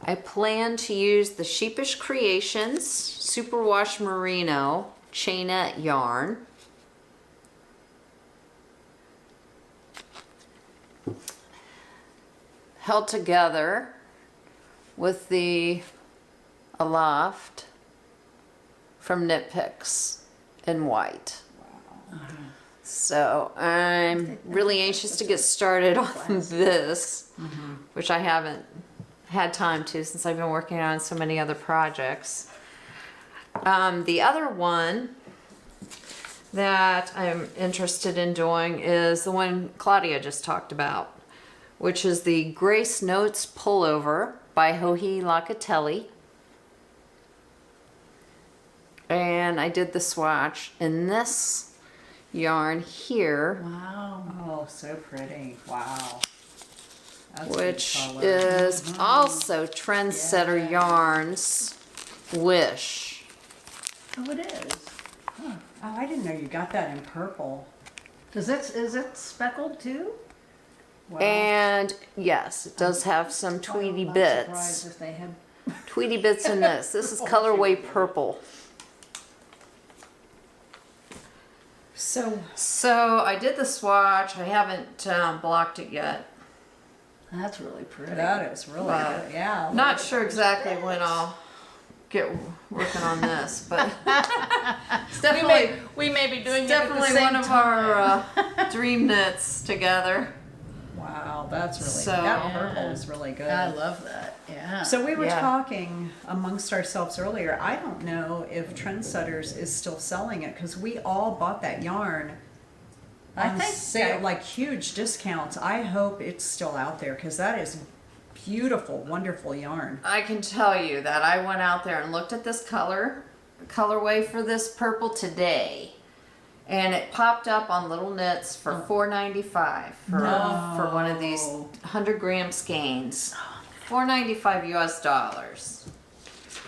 I plan to use the Sheepish Creations Superwash Merino Chainette yarn. Held together with the Aloft from Knit Picks in white. So I'm really anxious to get started on this, which I haven't had time to since I've been working on so many other projects. The other one that I'm interested in doing is the one Claudia just talked about, which is the Grace Notes Pullover by Hoya Locatelli. And I did the swatch in this yarn here, Wow. Oh, so pretty. Wow. That's a good which color. is also Trendsetter Yarns Wish. Oh, it is. Oh, I didn't know you got that in purple. Is it speckled too? Wow. And yes, it does have some tweedy I'm not bits. surprised if they had. Tweedy bits in this. This is colorway purple. So I did the swatch. I haven't blocked it yet. That's really pretty. That is really But good. Yeah. Not sure exactly when I'll get working on this, but it's definitely We may be doing definitely one of our dream knits together. Wow, that's really So- that purple is really good. I love that. Yeah. So we were Yeah. talking amongst ourselves earlier. I don't know if Trendsetters is still selling it because we all bought that yarn I on think sale, so. like huge discounts. I hope it's still out there because that is beautiful, wonderful yarn. I can tell you that I went out there and looked at this colorway for this purple today, and it popped up on Little Knits for $4.95 for one of these 100-gram skeins. $4.95 US.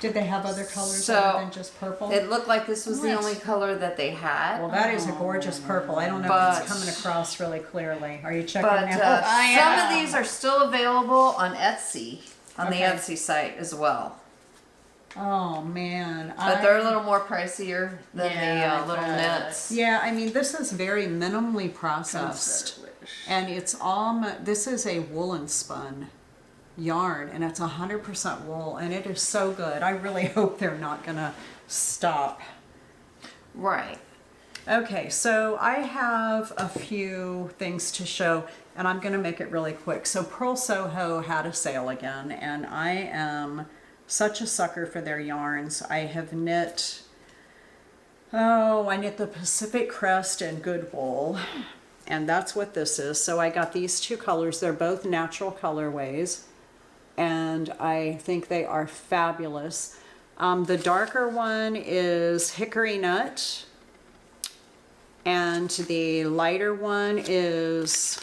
Did they have other colors So, other than just purple? It looked like this was the Yes. only color that they had. Well, that is a gorgeous purple. I don't know if But- it's coming across really clearly. Are you checking But now? some of these are still available on Etsy, on the Okay. Etsy site as well. Oh man, But they're a little more pricier than Yeah, the Little but- Knits. yeah. I mean, this is very minimally processed, and it's this is a woolen spun yarn, and it's 100% wool, and it is so good. I really hope they're not gonna stop. Right. Okay, so I have a few things to show, and I'm gonna make it really quick. So Pearl Soho had a sale again, and I am such a sucker for their yarns. I have knit, I knit the Pacific Crest and Good Wool, and that's what this is. So I got these two colors. They're both natural colorways, and I think they are fabulous. The darker one is Hickory Nut, and the lighter one is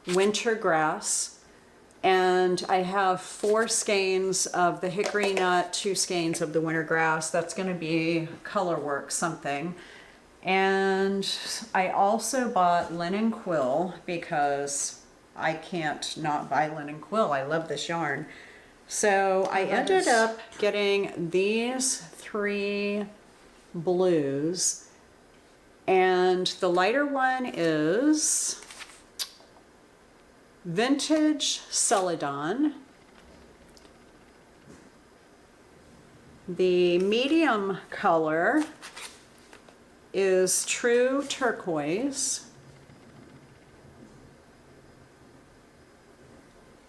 Winter Grass. And I have 4 skeins of the Hickory Nut, 2 skeins of the Winter Grass. That's going to be Colorwork something. And I also bought Linen Quill because I can't not buy Linen Quill. I love this yarn. So I ended up getting these 3 blues. And the lighter one is Vintage Celadon. The medium color is True Turquoise.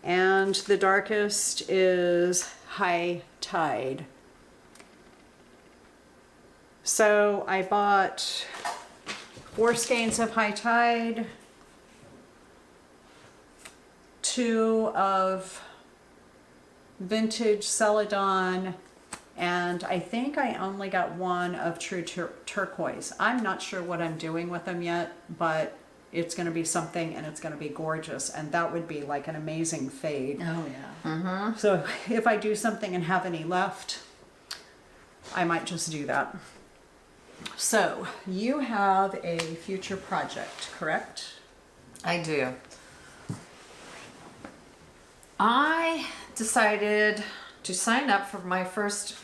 And the darkest is High Tide. So I bought 4 skeins of High Tide, 2 of Vintage Celadon, and I think I only got 1 of True Turquoise. I'm not sure what I'm doing with them yet, but it's going to be something, and it's going to be gorgeous, and that would be like an amazing fade. Oh yeah. So if I do something and have any left, I might just do that. So you have a future project, correct? I do. I decided to sign up for my first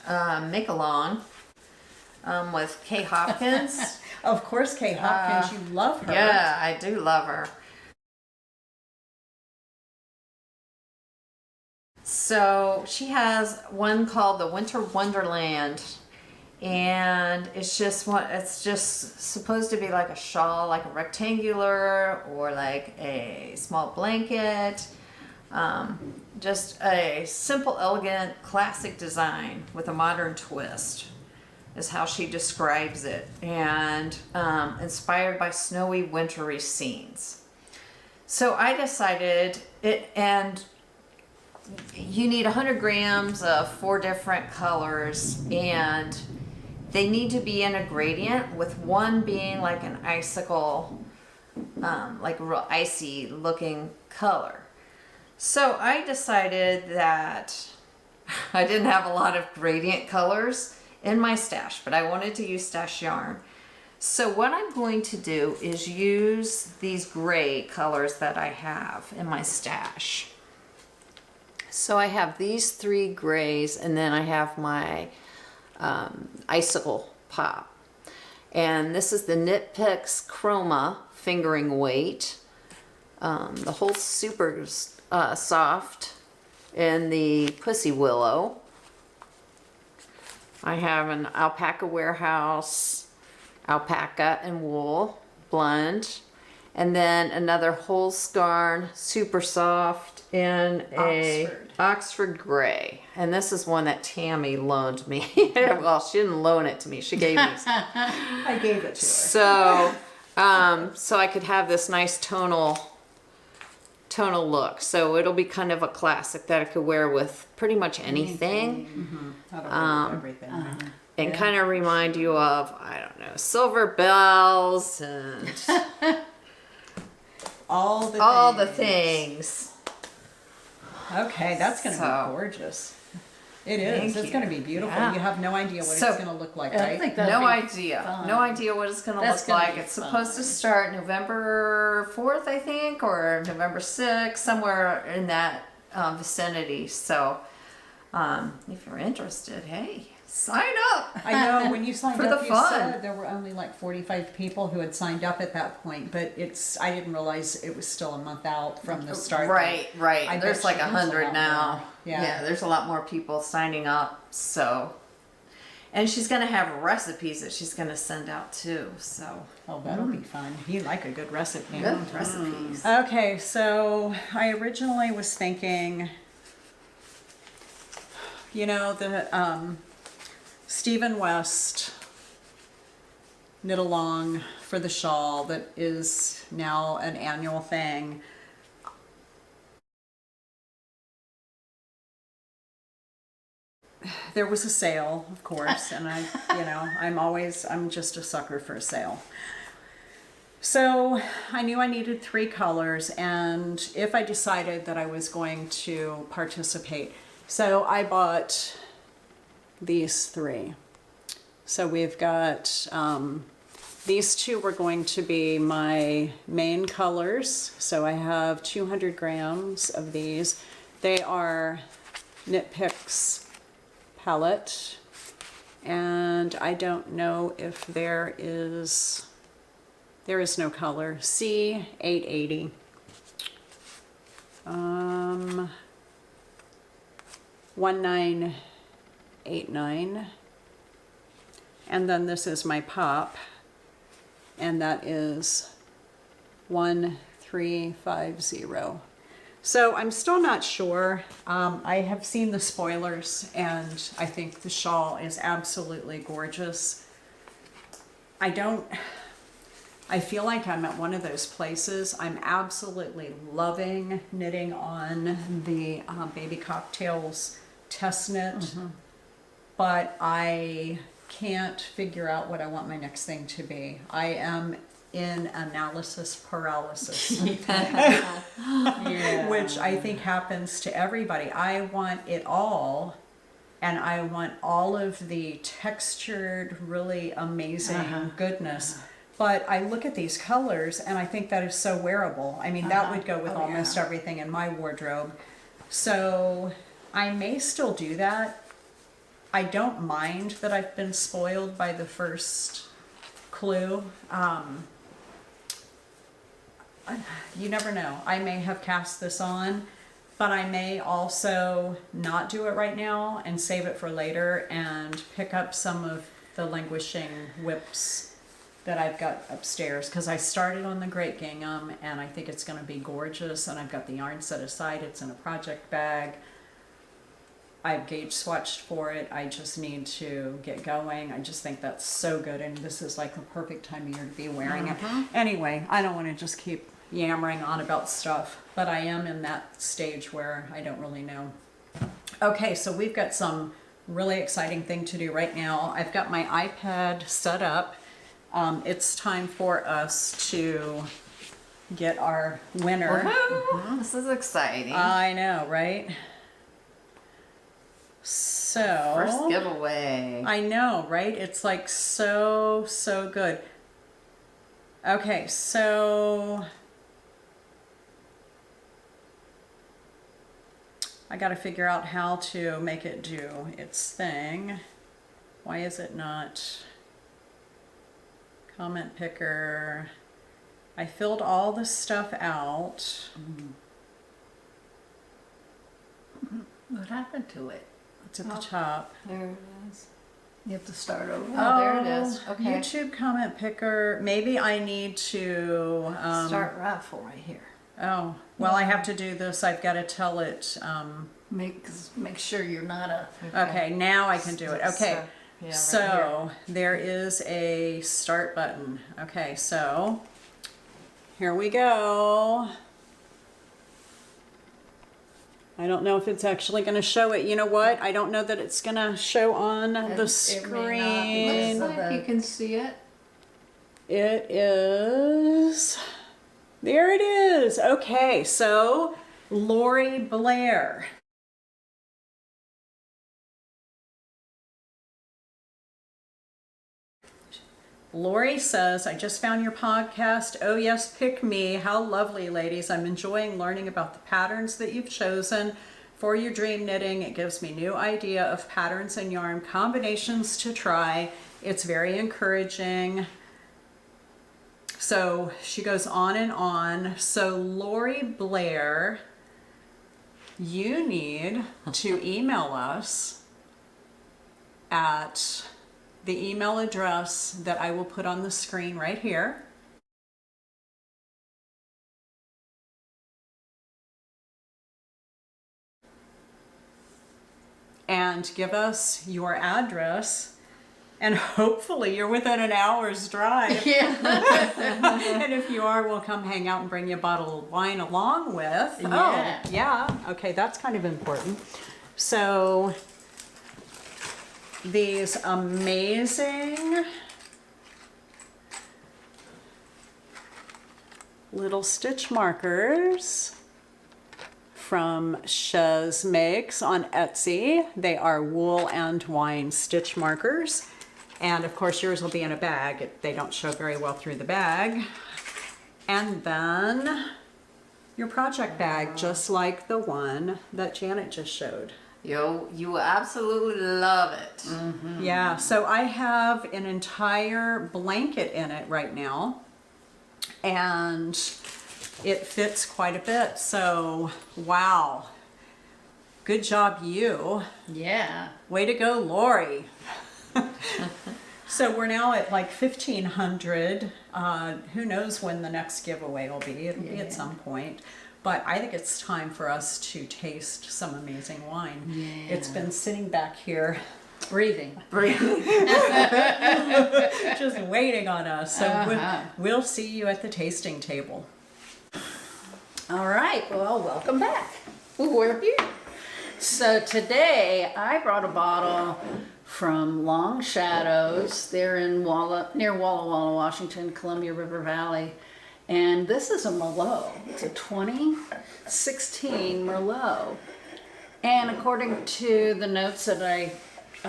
make-along with Kay Hopkins. Of course, Kay Hopkins, you love her. Yeah, I do love her. So she has one called the Winter Wonderland, and it's just supposed to be like a shawl, like a rectangular or like a small blanket. Just a simple, elegant, classic design with a modern twist is how she describes it, and inspired by snowy, wintry scenes. So I decided and you need 100 grams of 4 different colors, and they need to be in a gradient, with one being like an icicle, like a real icy looking color. So I decided that I didn't have a lot of gradient colors in my stash, but I wanted to use stash yarn. So what I'm going to do is use these gray colors that I have in my stash. So I have these 3 grays, and then I have my icicle pop. And this is the Knit Picks Chroma fingering weight. The whole super soft in the Pussy Willow. I have an Alpaca Warehouse, alpaca and wool blend. And then another whole skarn, super soft in a Oxford gray. And this is one that Tammi loaned me. Well, she didn't loan it to me. She gave me some. I gave it to her. So, so I could have this nice tonal look. So it'll be kind of a classic that I could wear with pretty much anything. Mm-hmm. That'll go with everything. And kind of remind you of, I don't know, silver bells and all the things. Okay, that's going to So, be gorgeous. It is. Thank It's you. going to be beautiful. Yeah. You have no idea what So, it's going to look like, I right? think that'd No be idea. fun. No idea what it's going to That's look gonna like. be It's supposed to fun. start November 4th, I think, or November 6th, somewhere in that vicinity. So if you're interested, hey, sign up. I know when you signed For up, the you fun. said there were only like 45 people who had signed up at that point, but I didn't realize it was still a month out from the start. Right. I There's bet like you there's a 100 lot now. more. Yeah. There's a lot more people signing up. So, and she's gonna have recipes that she's gonna send out too. So, Oh, that'll be fun. You like a good recipe. good recipes. Okay, so I originally was thinking, the Stephen West knit along for the shawl that is now an annual thing. There was a sale, of course, and I'm just a sucker for a sale. So I knew I needed 3 colors, and if I decided that I was going to participate, so I bought these 3. So we've got, these 2 were going to be my main colors. So I have 200 grams of these. They are Knit Picks palette, and I don't know if there is no color. C880. 1989. And then this is my pop, and that is 1350. So I'm still not sure. I have seen the spoilers, and I think the shawl is absolutely gorgeous. I feel like I'm at one of those places. I'm absolutely loving knitting on the Baby Cocktails test knit, but I can't figure out what I want my next thing to be. I am in analysis paralysis, which I think happens to everybody. I want it all, and I want all of the textured, really amazing goodness. But I look at these colors and I think that is so wearable. I mean, that would go with Oh, almost yeah. everything in my wardrobe. So I may still do that. I don't mind that I've been spoiled by the first clue. You never know. I may have cast this on, but I may also not do it right now and save it for later and pick up some of the languishing whips that I've got upstairs, because I started on the Great Gingham and I think it's going to be gorgeous, and I've got the yarn set aside. It's in a project bag. I've gauge swatched for it. I just need to get going. I just think that's so good, and this is like the perfect time of year to be wearing it. Anyway, I don't want to just keep yammering on about stuff, but I am in that stage where I don't really know. Okay, so we've got some really exciting thing to do right now. I've got my iPad set up. It's time for us to get our winner. Woohoo! This is exciting. I know, right? So First giveaway. I know, right? It's like so good. Okay, so I got to figure out how to make it do its thing. Why is it not comment picker? I filled all the stuff out. What happened to it? It's at the top. There it is. You have to start over. Oh, there it is. Okay. YouTube comment picker. Maybe I need to Start raffle right here. Oh, well, I have to do this. I've got to tell it. Make sure you're not a. Okay, now I can do it. Okay, Yeah, right so there is a start button. Okay, so here we go. I don't know if it's actually going to show it. You know what? I don't know that it's going to show on the It may not. screen. Looks like you can see it. It is. There it is. Okay, so Lori Blair. Lori says, I just found your podcast. Oh yes, pick me. How lovely, ladies. I'm enjoying learning about the patterns that you've chosen for your dream knitting. It gives me new idea of patterns and yarn combinations to try. It's very encouraging. So she goes on and on. So Lori Blair, you need to email us at the email address that I will put on the screen right here. And give us your address, and hopefully you're within an hour's drive. Yeah. And if you are, we'll come hang out and bring you a bottle of wine along with. Yeah. Oh, yeah. Okay, that's kind of important. So these amazing little stitch markers from Chez Makes on Etsy. They are wool and wine stitch markers. And of course yours will be in a bag. They don't show very well through the bag. And then your project bag, just like the one that Janet just showed. Yo, you will absolutely love it. Yeah, so I have an entire blanket in it right now, and it fits quite a bit. So, wow. Good job, you. Yeah. Way to go, Lori. So we're now at like 1,500. Who knows when the next giveaway will be. It'll be at some point. But I think it's time for us to taste some amazing wine. Yeah. It's been sitting back here Breathing. just waiting on us. So Uh-huh. we'll see you at the tasting table. All right, well, welcome back. We're here. So today I brought a bottle from Long Shadows. They're in near Walla Walla, Washington, Columbia River Valley. And this is a Merlot. It's a 2016 Merlot. And according to the notes that I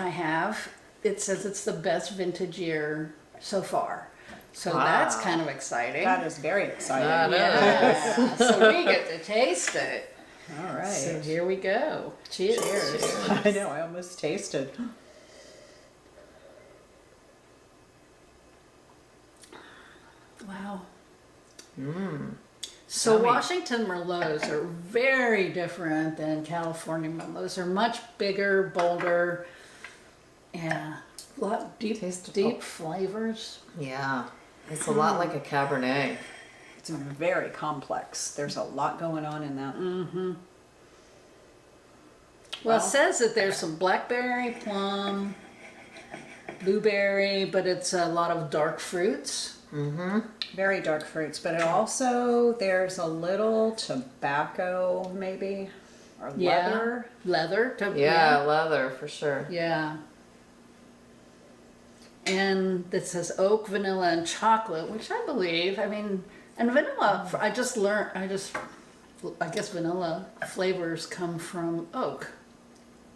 have, it says it's the best vintage year so far. So Wow. that's kind of exciting. That is very exciting. Yeah. So we get to taste it. All right. So here we go. Cheers. I know, I almost tasted. Wow. Mmm. So Yummy. Washington Merlots are very different than California Merlots. They're much bigger, bolder. Yeah. A lot deep flavors. Yeah. It's a lot like a Cabernet. It's very complex. There's a lot going on in that. Well, Well- it says that there's some blackberry, plum, blueberry, but it's a lot of dark fruits. Very dark fruits, but it also, there's a little tobacco maybe, or leather. Leather. Yeah, leather for sure. Yeah. And it says oak, vanilla, and chocolate, which I believe, I mean, and vanilla, I guess vanilla flavors come from oak.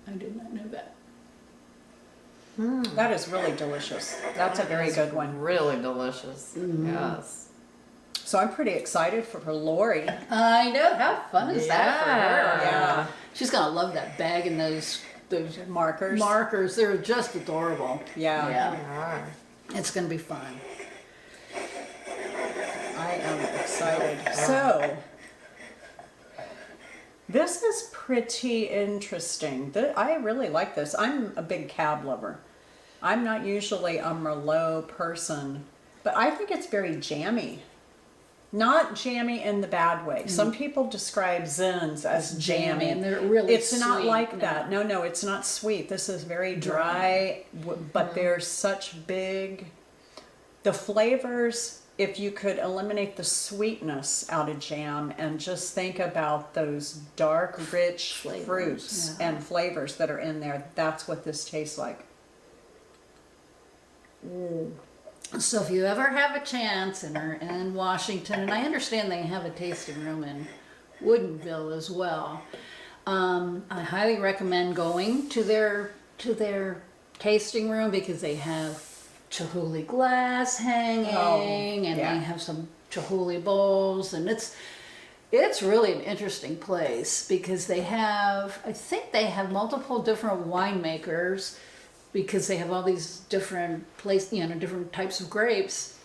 I did not know that. That is really delicious. That's a very good one. Really delicious. Yes. So I'm pretty excited for Lori. I know, how fun is that for her? Yeah. She's gonna love that bag and those Markers. markers. They're just adorable. Yeah. Yeah. It's gonna be fun. I am excited. So, this is pretty interesting. I really like this. I'm a big cab lover. I'm not usually a Merlot person, but I think it's very jammy. Not jammy in the bad way. Some people describe Zins as jammy. And they're really It's not sweet. like that. No, it's not sweet. This is very dry, but there's such big... The flavors, if you could eliminate the sweetness out of jam and just think about those dark, rich fruits and flavors that are in there, that's what this tastes like. So if you ever have a chance and are in Washington, and I understand they have a tasting room in Woodinville as well, I highly recommend going to their tasting room because they have Chihuly glass hanging, and yeah. they have some Chihuly bowls, and it's really an interesting place because I think they have multiple different winemakers because they have all these different different types of grapes.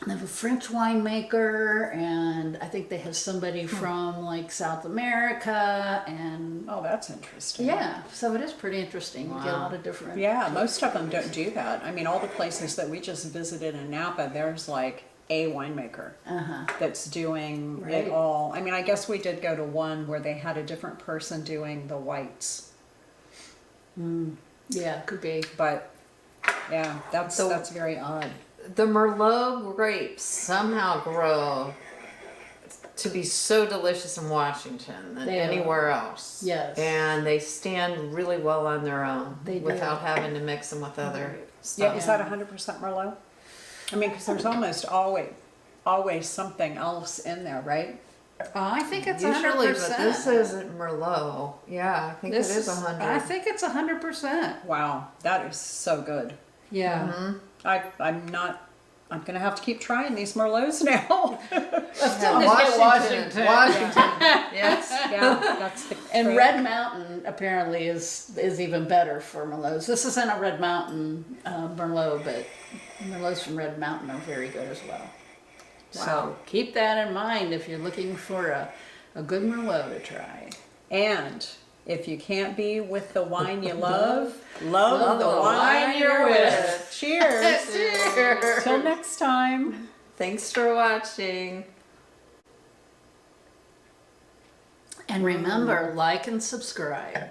And they have a French winemaker, and I think they have somebody from like South America, and Oh, that's interesting. yeah, so it is pretty interesting. You get a lot of different. Yeah, most of them don't do that. I mean, all the places that we just visited in Napa, there's like a winemaker that's doing Right. it all. I mean, I guess we did go to one where they had a different person doing the whites, Yeah, could be. but yeah, that's very odd. The Merlot grapes somehow grow to be so delicious in Washington than They are. anywhere else. Yes. And they stand really well on their own They do. without having to mix them with other Yeah, stuff. is that 100% Merlot? I mean, because there's almost always something else in there, right? I think it's Usually, 100%. but this isn't Merlot. Yeah, I think This it is 100. I think it's 100%. Wow, that is so good. Yeah. I'm gonna have to keep trying these Merlots now. Yeah, Washington. Yes. Yeah, that's the And trick. Red Mountain apparently is even better for Merlots. This isn't a Red Mountain Merlot, but Merlots from Red Mountain are very good as well. So Wow. keep that in mind if you're looking for a good Merlot to try. And if you can't be with the wine you love, love the wine you're with. Cheers. Cheers. Till next time. Thanks for watching. And remember, like and subscribe.